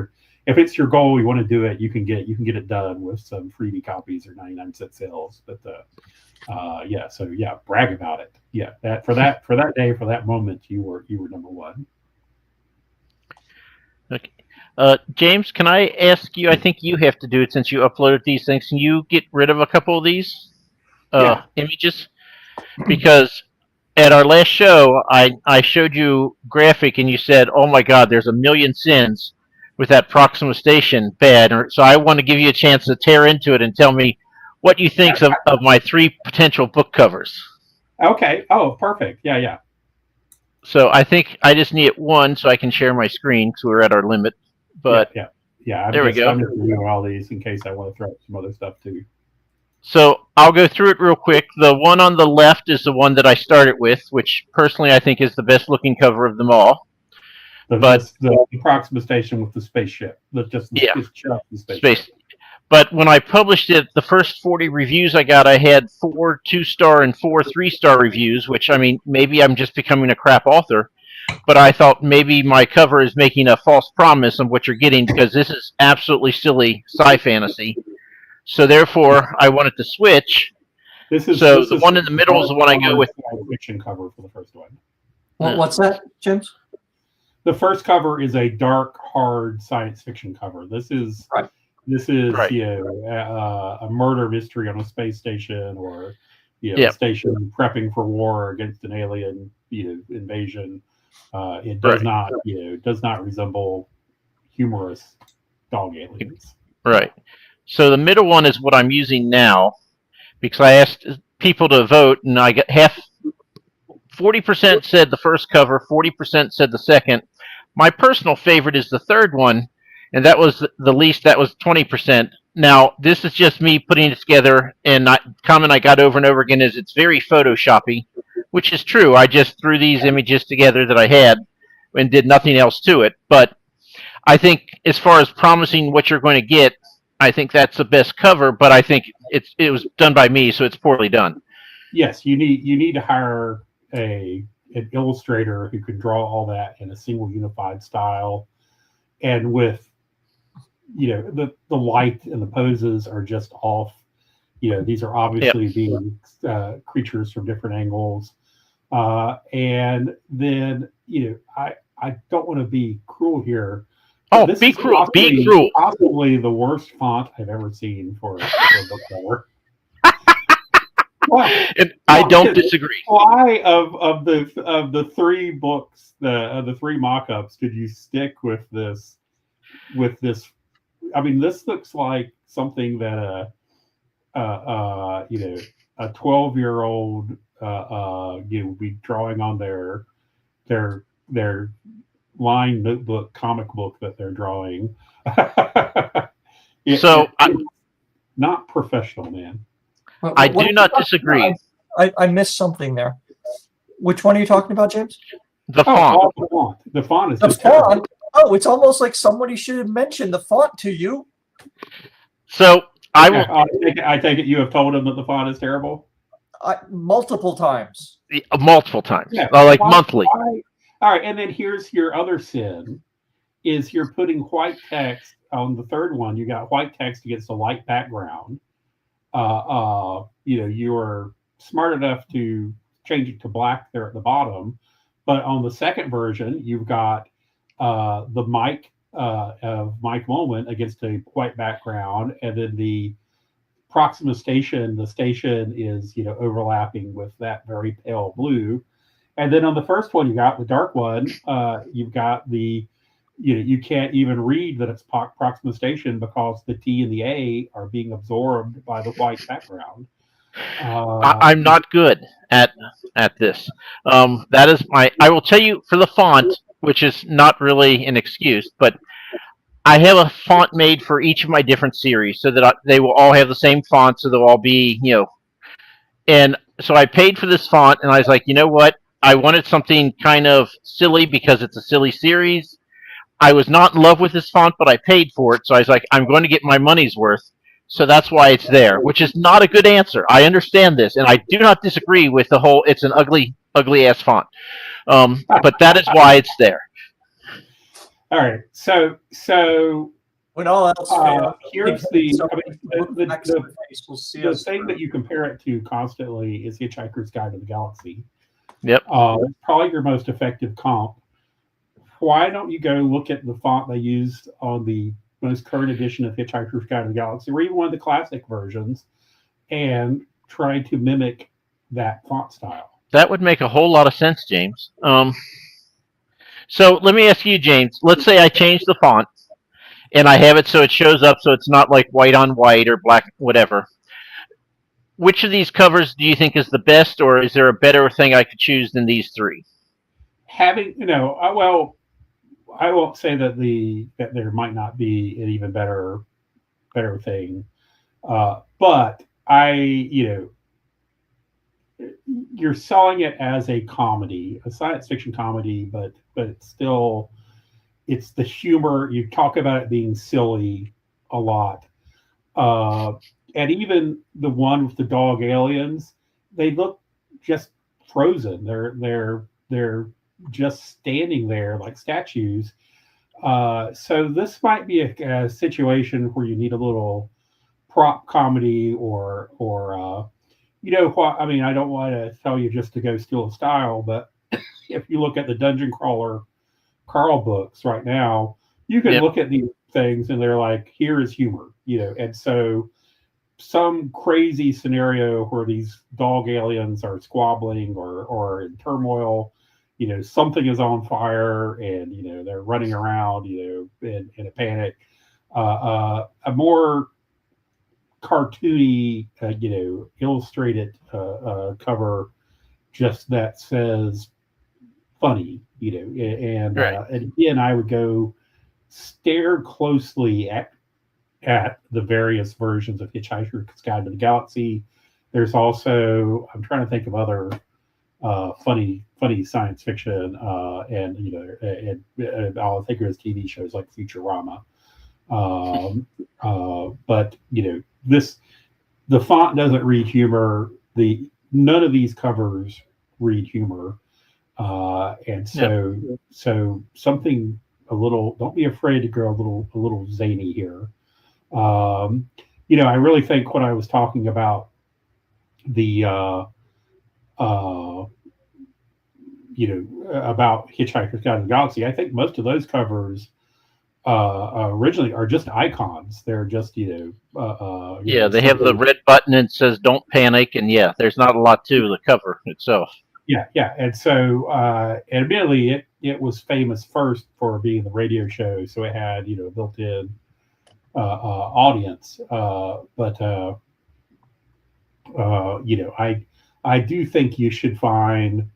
it's your goal, you want to do it, you can get it done with some freebie copies or 99-cent sales. But brag about it. Yeah, that for that day, for that moment, you were #1. Okay. James, can I ask you? I think you have to do it since you uploaded these things. Can you get rid of a couple of these Yeah. images? Because at our last show, I showed you graphic, and you said, "Oh my God, there's a million sins with that Proxima Station bad." So I want to give you a chance to tear into it and tell me what you think of my 3 potential book covers. Okay. Oh, perfect. Yeah, yeah. So I think I just need 1 so I can share my screen because we're at our limit. But yeah. there we go. I'm just reviewing all these in case I want to throw up some other stuff too. So I'll go through it real quick. The one on the left is the one that I started with, which personally I think is the best looking cover of them all. The Proxima Station with the spaceship. Just the spaceship. Space. But when I published it, the first 40 reviews I got, I had 4 2-star and 4 3-star reviews, which, I mean, maybe I'm just becoming a crap author. But I thought maybe my cover is making a false promise of what you're getting because this is absolutely silly sci-fantasy. So therefore, I wanted to switch. The one in the middle is the one I go with. Fiction cover for the first one. What's that, James? The first cover is a dark, hard science fiction cover. This is right. A murder mystery on a space station, or a station prepping for war against an alien invasion. It does not does not resemble humorous dog aliens. Right. So the middle one is what I'm using now because I asked people to vote, and I got 40% said the first cover, 40% said the second. My personal favorite is the third one, and that was the least. That was 20%. Now, this is just me putting it together, and comment I got over and over again is it's very Photoshoppy, which is true. I just threw these images together that I had and did nothing else to it. But I think as far as promising what you're going to get, I think that's the best cover, but I think it was done by me, so it's poorly done. Yes, you need to hire an illustrator who can draw all that in a single unified style, and with the light and the poses are just off. These are obviously being creatures from different angles, and then I don't want to be cruel here. Oh, be cruel! Be cruel! Possibly the worst font I've ever seen for a book cover. I don't disagree. Why of the 3 books, the 3 mock-ups, did you stick with this? I mean, this looks like something that a 12-year-old would be drawing on their line notebook comic book that they're drawing. It's not professional, man. I do not disagree. I missed something there. Which one are you talking about, James? The font. The font is the font. Oh, it's almost like somebody should have mentioned the font to you. So I take it you have told him that the font is terrible. Multiple times. Multiple times. Yeah. Like monthly. All right, and then here's your other sin: is you're putting white text on the third one. You got white text against a light background. You are smart enough to change it to black there at the bottom, but on the second version, you've got the mic of Mike Moment against a white background, and then the Proxima Station. The station is overlapping with that very pale blue. And then on the first one, you got the dark one. You've got you can't even read that it's Proxima Station because the T and the A are being absorbed by the white background. I'm not good at this. That is I will tell you for the font, which is not really an excuse, but I have a font made for each of my different series so that they will all have the same font, so they'll all be And so I paid for this font, and I was like, you know what? I wanted something kind of silly because it's a silly series. I was not in love with this font, but I paid for it. So I was like, I'm going to get my money's worth. So that's why it's there, which is not a good answer. I understand this, and I do not disagree with the whole it's an ugly ass font. But that is why it's there. All right. So when all else fails, here's the thing that you compare it to constantly is Hitchhiker's Guide to the Galaxy. Yep. Probably your most effective comp why don't you go look at the font they used on the most current edition of Hitchhiker's Guide to the Galaxy, or even one of the classic versions, and try to mimic that font style? That would make a whole lot of sense, James. So let me ask you, James. Let's say I change the font and I have it so it shows up so it's not like white on white or black, whatever. Which of these covers do you think is the best, or is there a better thing I could choose than these three? Having, well, I won't say that there might not be an even better thing, but you're selling it as a comedy, a science fiction comedy, but it's still, it's the humor. You talk about it being silly a lot, and even the one with the dog aliens, they look just frozen. They're just standing there like statues. So this might be a situation where you need a little prop comedy, or what I mean. I don't want to tell you just to go steal a style, but if you look at the Dungeon Crawler Carl books right now, you can look at these things and they're like, here is humor, and so some crazy scenario where these dog aliens are squabbling or in turmoil, something is on fire and they're running around in a panic. A more cartoony illustrated cover just that says funny, and Right. and again, I would go stare closely at the various versions of Hitchhiker's Guide to the Galaxy. There's also, I'm trying to think of other funny science fiction, and I'll think of as TV shows like Futurama. But the font doesn't read humor. None of these covers read humor, and so something a little. Don't be afraid to go a little zany here. I really think when I was talking about the about Hitchhiker's Guide to the Galaxy, I think most of those covers originally are just icons. They're just They have the red button and it says "Don't panic," and there's not a lot to the cover itself. Yeah, and so admittedly, it was famous first for being the radio show, so it had built-in audience. But I do think you should find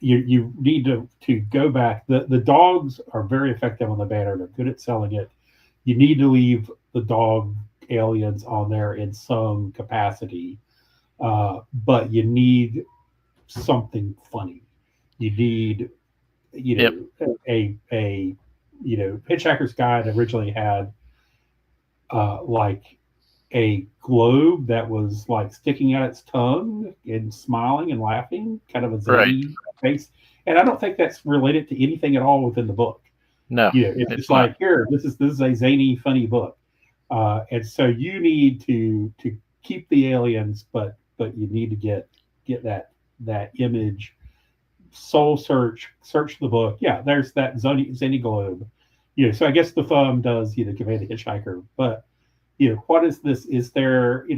you need to go back. The dogs are very effective on the banner. They're good at selling it. You need to leave the dog aliens on there in some capacity, but you need something funny. You need a Hitchhiker's Guide originally had like a globe that was like sticking out its tongue and smiling and laughing, kind of a zany face. And I don't think that's related to anything at all within the book. No, it's just like, here, this is a zany, funny book. And so you need to keep the aliens, but you need to get that image. Soul search the book. Yeah, there's that zany globe. So I guess the thumb does convey the hitchhiker, but what is this? It's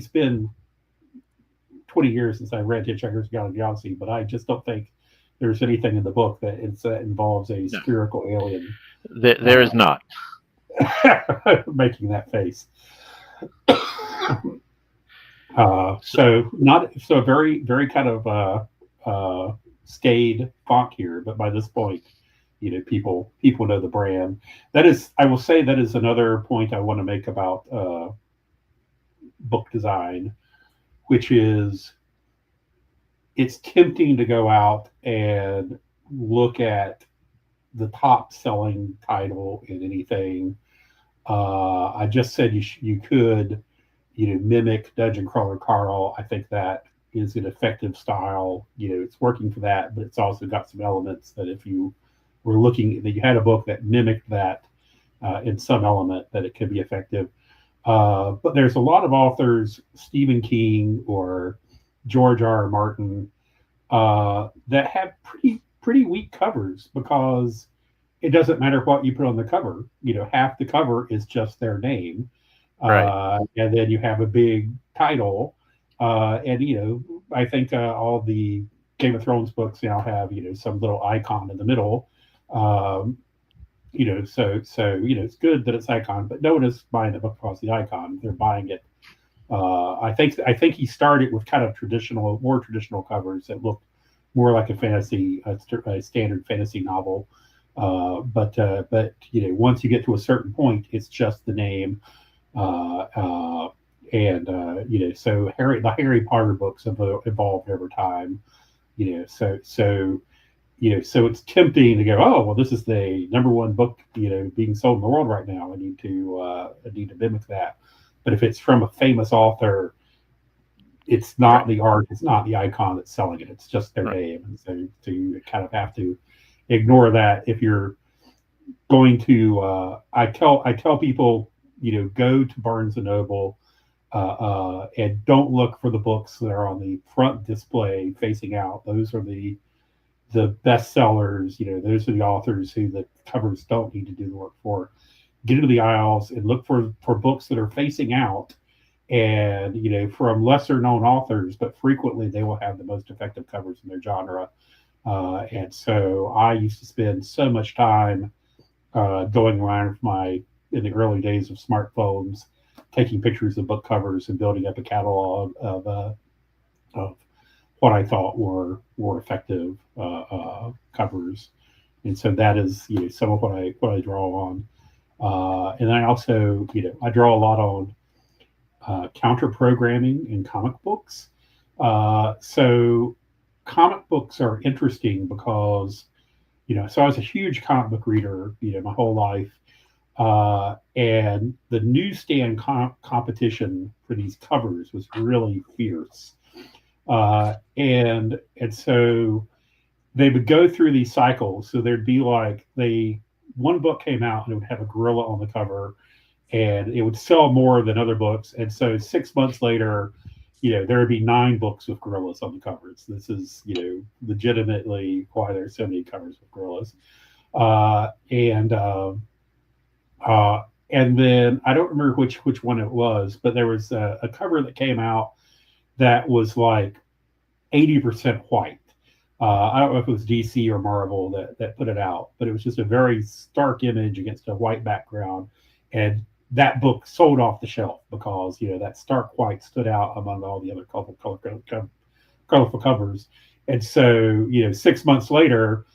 been 20 years since I read Hitchhiker's Guide to the Galaxy, but I just don't think there's anything in the book that involves a spherical alien. There is not. Making that face. So very, very kind of staid font here, but by this point, people know the brand. That is, I will say, that is another point I want to make about book design, which is it's tempting to go out and look at the top selling title in anything. I just said you could mimic Dungeon Crawler Carl. I think that is an effective style. It's working for that, but it's also got some elements that if you were looking, that you had a book that mimicked that in some element, that it could be effective. But there's a lot of authors, Stephen King or George R. R. Martin, that have pretty weak covers because it doesn't matter what you put on the cover. Half the cover is just their name, Right. and then you have a big title, and I think all the Game of Thrones books now have some little icon in the middle. Um, so it's good that it's icon, but no one is buying the book across the icon. They're buying it. I think he started with kind of more traditional covers that looked more like a standard fantasy novel. But once you get to a certain point, it's just the name. Uh, uh, so the Harry Potter books have evolved over time. So it's tempting to go, oh well, this is the number one book being sold in the world right now. I need to mimic that. But if it's from a famous author, it's not the art, it's not the icon that's selling it. It's just their Right. name, and so you kind of have to ignore that if you're going to. I tell people, go to Barnes and Noble, and don't look for the books that are on the front display facing out. Those are the best sellers. Those are the authors who the covers don't need to do the work for. Get into the aisles and look for books that are facing out, and from lesser known authors, but frequently they will have the most effective covers in their genre. And so I used to spend so much time going around in the early days of smartphones, taking pictures of book covers and building up a catalog of what I thought were effective covers. And so that is some of what I draw on. And I also I draw a lot on counter programming in comic books. So comic books are interesting because so I was a huge comic book reader my whole life. And the newsstand competition for these covers was really fierce. And so they would go through these cycles. So there'd be like one book came out and it would have a gorilla on the cover, and it would sell more than other books. And so 6 months later, there would be 9 books with gorillas on the covers. This is legitimately why there's so many covers with gorillas. Uh, and and then I don't remember which one it was, but there was a cover that came out that was like 80% white. I don't know if it was DC or Marvel that put it out, but it was just a very stark image against a white background, and that book sold off the shelf because that stark white stood out among all the other colorful covers. And so 6 months later,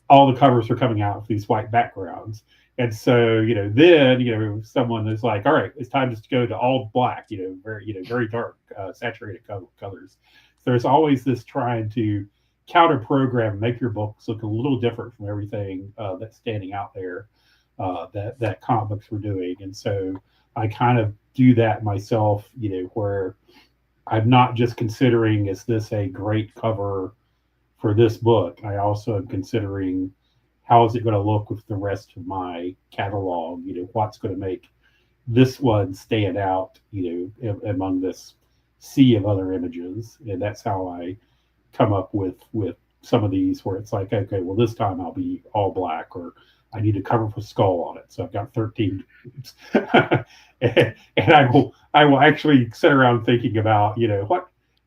all the covers were coming out with these white backgrounds. And so, then, someone is like, all right, it's time to go to all black, very dark, saturated colors. So there's always this trying to counter program, make your books look a little different from everything that's standing out there that comic books were doing. And so I kind of do that myself, where I'm not just considering, is this a great cover for this book? I also am considering, how is it going to look with the rest of my catalog? What's going to make this one stand out, among this sea of other images? And that's how I come up with some of these, where it's like, okay, well, this time I'll be all black, or I need a cover with a skull on it. So I've got 13 and I will actually sit around thinking about,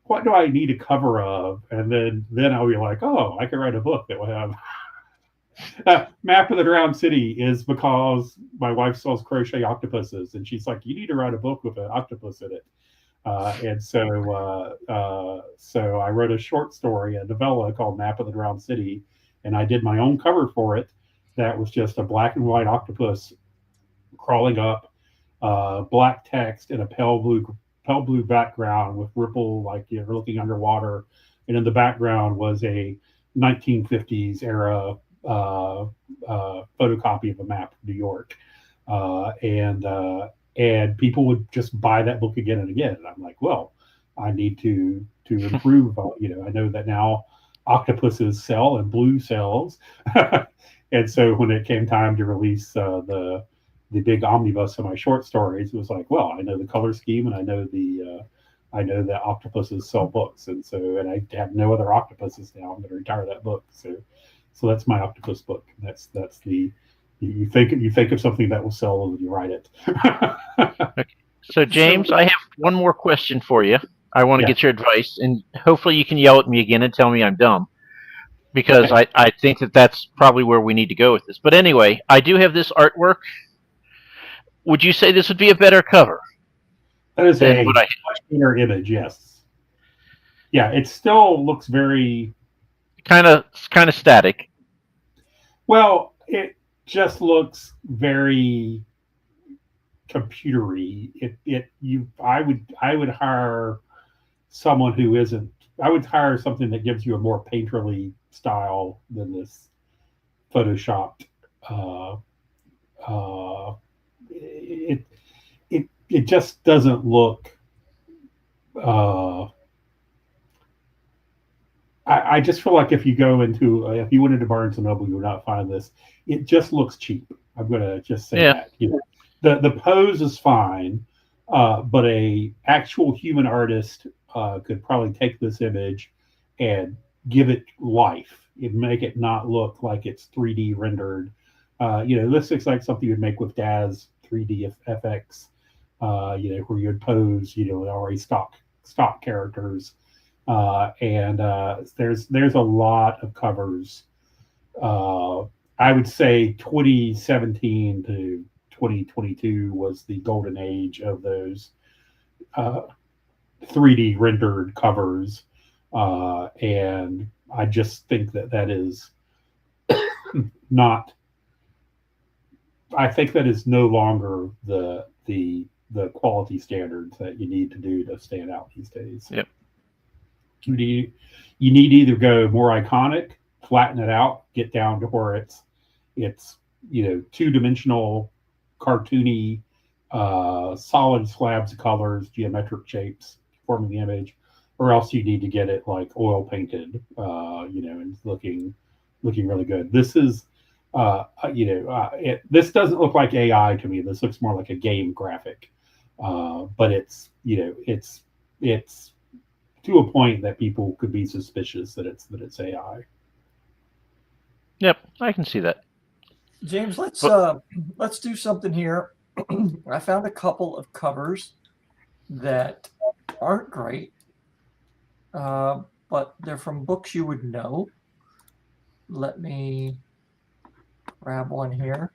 what do I need a cover of? And then I'll be like, oh, I can write a book that will have Map of the Drowned City, is because my wife sells crochet octopuses, and she's like, you need to write a book with an octopus in it. So I wrote a short story, a novella called Map of the Drowned City, and I did my own cover for it. That was just a black and white octopus crawling up, black text and a pale blue background with ripple, like you're looking underwater, and in the background was a 1950s era photocopy of a map of New York, and people would just buy that book again and again. And I'm like, well, I need to improve. I know that now octopuses sell and blue sells, and so when it came time to release the big omnibus of my short stories, it was like, well, I know the color scheme, and I know that octopuses sell books, and I have no other octopuses now. I'm going to retire that book. So that's my octopus book. That's the You think of something that will sell, and you write it. So, James, I have one more question for you. I want to Yeah. get your advice, and hopefully you can yell at me again and tell me I'm dumb, because I think that's probably where we need to go with this. But anyway, I do have this artwork. Would you say this would be a better cover That is than a what I? much cleaner image. Yes. Yeah, it still looks very Kind of static. well. It just looks very computery. I would hire someone who isn't. I would hire something that gives you a more painterly style than this photoshopped. It just doesn't look. I just feel like if you went into Barnes and Noble, you would not find this. It just looks cheap. I'm gonna just say that. The pose is fine, but a actual human artist could probably take this image and give it life and make it not look like it's 3D rendered. This looks like something you'd make with DAZ 3D FX. Where you'd pose, already stock characters. There's a lot of covers. I would say 2017 to 2022 was the golden age of those 3D rendered covers, and I just think that is not. I think that is no longer the quality standards that you need to do to stand out these days. Yep. You need to either go more iconic, flatten it out, get down to where it's two-dimensional, cartoony, solid slabs of colors, geometric shapes forming the image, or else you need to get it like oil painted, and looking really good. This is, this doesn't look like AI to me. This looks more like a game graphic, but it's to a point that people could be suspicious that it's AI. Yep, I can see that. James, let's do something here. I found a couple of covers that aren't great, but they're from books you would know. Let me grab one here.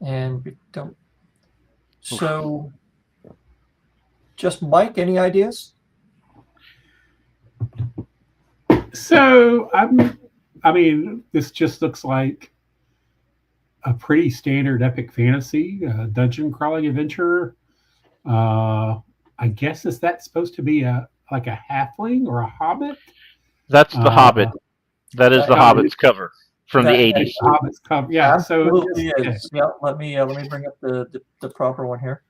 And we don't. So, just Mike, any ideas? So this just looks like a pretty standard epic fantasy dungeon crawling adventure. I guess is that supposed to be a halfling or a hobbit? That's the Hobbit. That is the Hobbit's cover from the 80s. Hobbit's cover, yeah. Absolutely is. Yeah. Let me bring up the proper one here.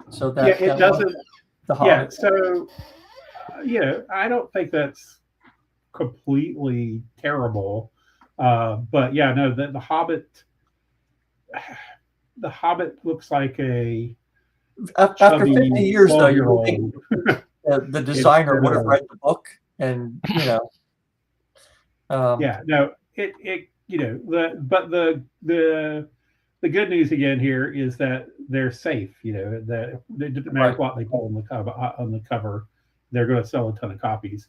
So that it doesn't. The Hobbit. Yeah. So I don't think that's completely terrible. But yeah, no, the Hobbit. The Hobbit looks like a. After 50 years, though, you're thinking the designer would have read the book, and the good news again here is that they're safe. That it doesn't matter what they put on the cover, they're going to sell a ton of copies.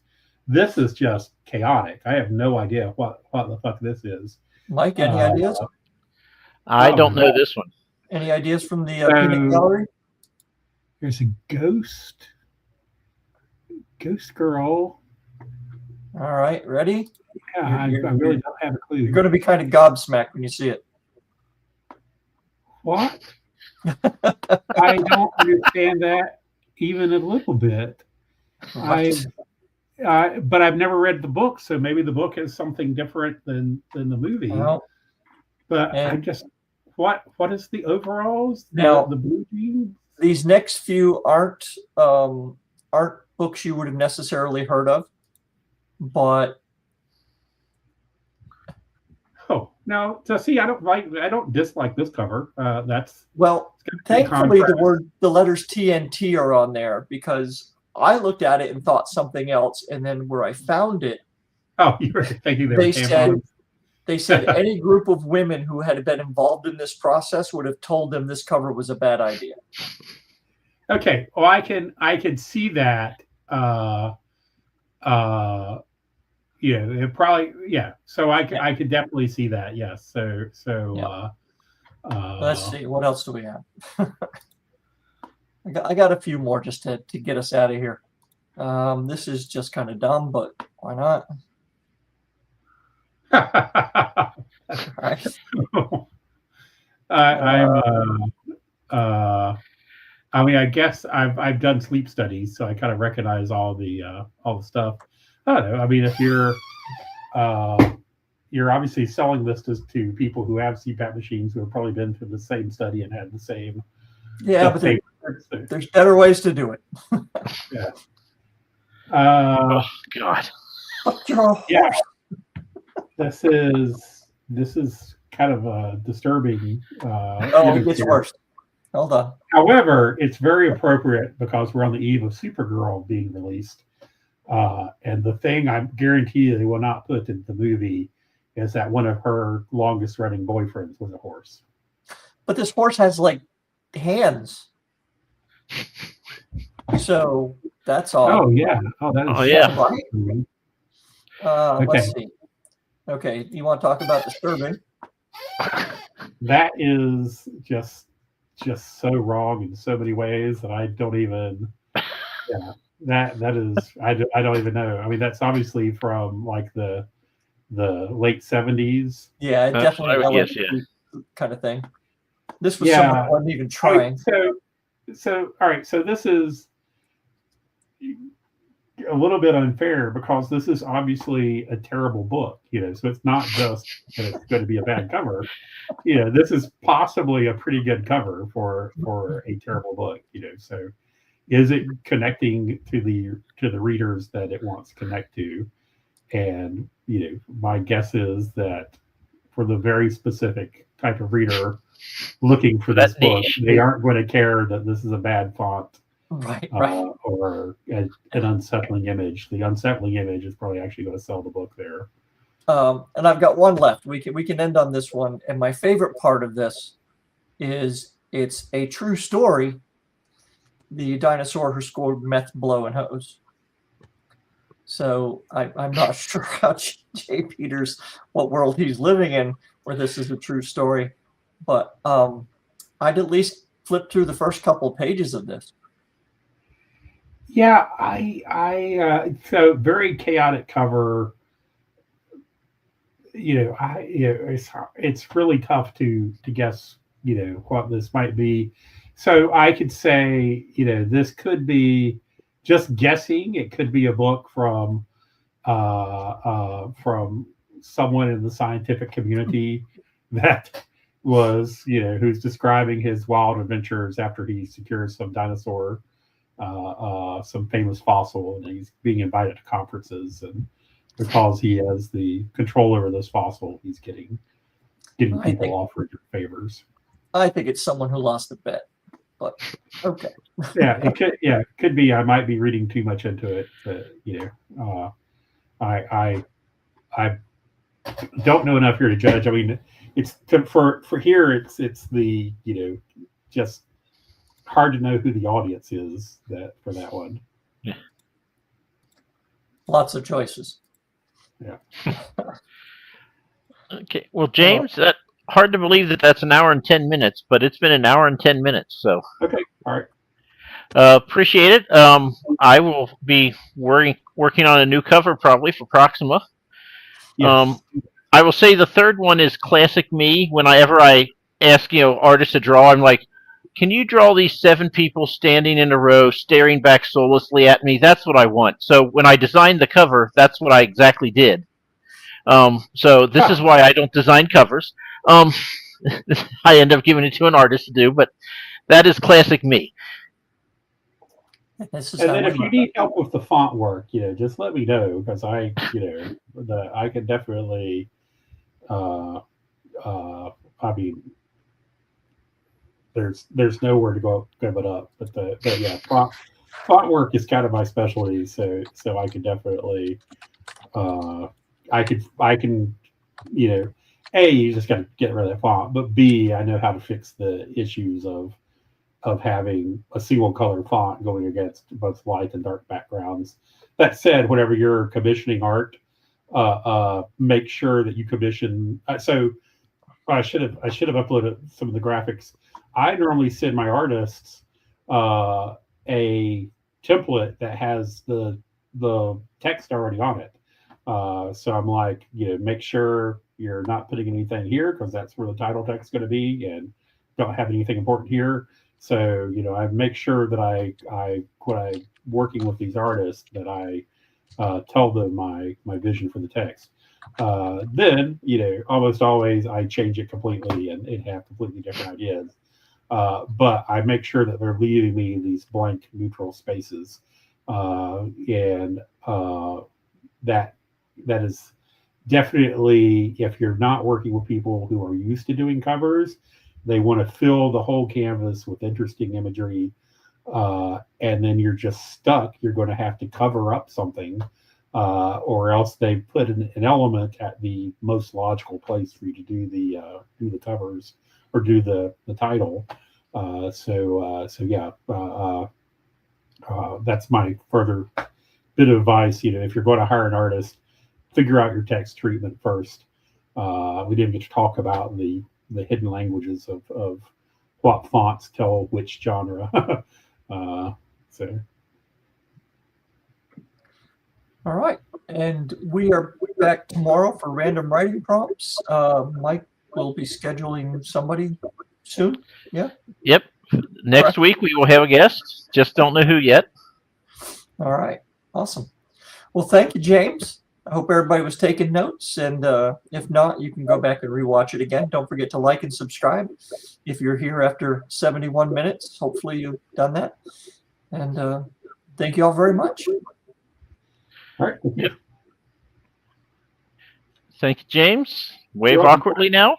This is just chaotic. I have no idea what the fuck this is. Mike, any ideas? I don't know this one. Any ideas from the peanut gallery? There's a ghost girl. All right, ready? Yeah, I really don't have a clue. You're going to be kind of gobsmacked when you see it. What? I don't understand that even a little bit. But I've never read the book, so maybe the book is something different than the movie. Well, but I just what is the overalls? Now, the blue jeans? These next few aren't books you would have necessarily heard of, but no. So see, I don't dislike this cover. Thankfully the letters TNT are on there, because I looked at it and thought something else, and then where I found it Oh, you were thinking they were They said tampons? they said any group of women who had been involved in this process would have told them this cover was a bad idea. Okay, well, I can see that. Uh, it probably, yeah. So I could definitely see that. Yes. So Let's see, what else do we have? I got a few more just to get us out of here. This is just kind of dumb, but why not? All right. I mean, I guess I've done sleep studies, so I kind of recognize all the stuff. I don't know. I mean, if you're obviously selling this to people who have CPAP machines who have probably been through the same study and had the same. Yeah, but there's better ways to do it. Yeah. Oh God. Yeah. This is kind of a disturbing. It gets worse. Hold on. However, it's very appropriate because we're on the eve of Supergirl being released. And the thing I guarantee you they will not put in the movie is that one of her longest running boyfriends was a horse. But this horse has like hands. So that's all. Oh yeah. Oh, that is. Oh yeah. Okay. Let's see. Okay, you want to talk about disturbing? That is just so wrong in so many ways that I don't even. Yeah. That is I don't even know. I mean, that's obviously from like the late 70s. Yeah, definitely kind of thing. This was someone who wasn't even trying. So all right. So this is a little bit unfair because this is obviously a terrible book. So it's not just that it's going to be a bad cover. This is possibly a pretty good cover for a terrible book. So. Is it connecting to the readers that it wants to connect to? And my guess is that for the very specific type of reader looking for this book, they aren't going to care that this is a bad font, right, or an unsettling image. The unsettling image is probably actually going to sell the book there. And I've got one left. We can end on this one. And my favorite part of this is it's a true story. The dinosaur who scored meth, blow, and hose. So I'm not sure how Jay Peters, what world he's living in, where this is a true story. But I'd at least flip through the first couple of pages of this. Yeah, so very chaotic cover. It's really tough to guess, what this might be. So I could say, this could be just guessing. It could be a book from someone in the scientific community that was, who's describing his wild adventures after he secures some dinosaur, some famous fossil, and he's being invited to conferences, and because he has the control over this fossil, he's getting people offered favors. I think it's someone who lost a bet. But okay. It could be. I might be reading too much into it, but I don't know enough here to judge. I mean, it's for here. It's the just hard to know who the audience is for that one. Yeah. Lots of choices. Yeah. Okay. Well, James, that. Hard to believe that's an hour and 10 minutes, but it's been an hour and 10 minutes. So okay, all right. Appreciate it. I will be working on a new cover probably for Proxima. Yes. I will say the third one is classic me. Whenever I ask artists to draw, I'm like, can you draw these 7 people standing in a row, staring back soullessly at me? That's what I want. So when I designed the cover, that's what I exactly did. So this is why I don't design covers. I end up giving it to an artist to do, but that is classic me. And then if you need help with the font work, just let me know, because I can definitely. I mean, there's nowhere to go but up, but font work is kind of my specialty, so I can definitely I can, A, you just got to get rid of that font, but B, I know how to fix the issues of having a single color font going against both light and dark backgrounds. That said, whenever you're commissioning art, make sure that you commission. So I should have uploaded some of the graphics. I normally send my artists a template that has the text already on it. So I'm like, make sure you're not putting anything here because that's where the title text is going to be, and don't have anything important here. So I make sure that when I'm working with these artists that I tell them my vision for the text. Then almost always I change it completely and have completely different ideas. But I make sure that they're leaving me these blank neutral spaces, and that is definitely, if you're not working with people who are used to doing covers, they want to fill the whole canvas with interesting imagery, and then you're just stuck. You're going to have to cover up something, or else they put an element at the most logical place for you to do the covers or do the title. So yeah, that's my further bit of advice. If you're going to hire an artist, figure out your text treatment first. We didn't get to talk about the hidden languages of what fonts tell which genre. So. All right, and we are back tomorrow for random writing prompts. Mike will be scheduling somebody soon. Yeah. Yep. Next week we will have a guest. Just don't know who yet. All right. Awesome. Well, thank you, James. I hope everybody was taking notes, and if not, you can go back and rewatch it again. Don't forget to like and subscribe if you're here after 71 minutes. Hopefully you've done that. And thank you all very much. All right. Yep. Thank you, James. Wave awkwardly now.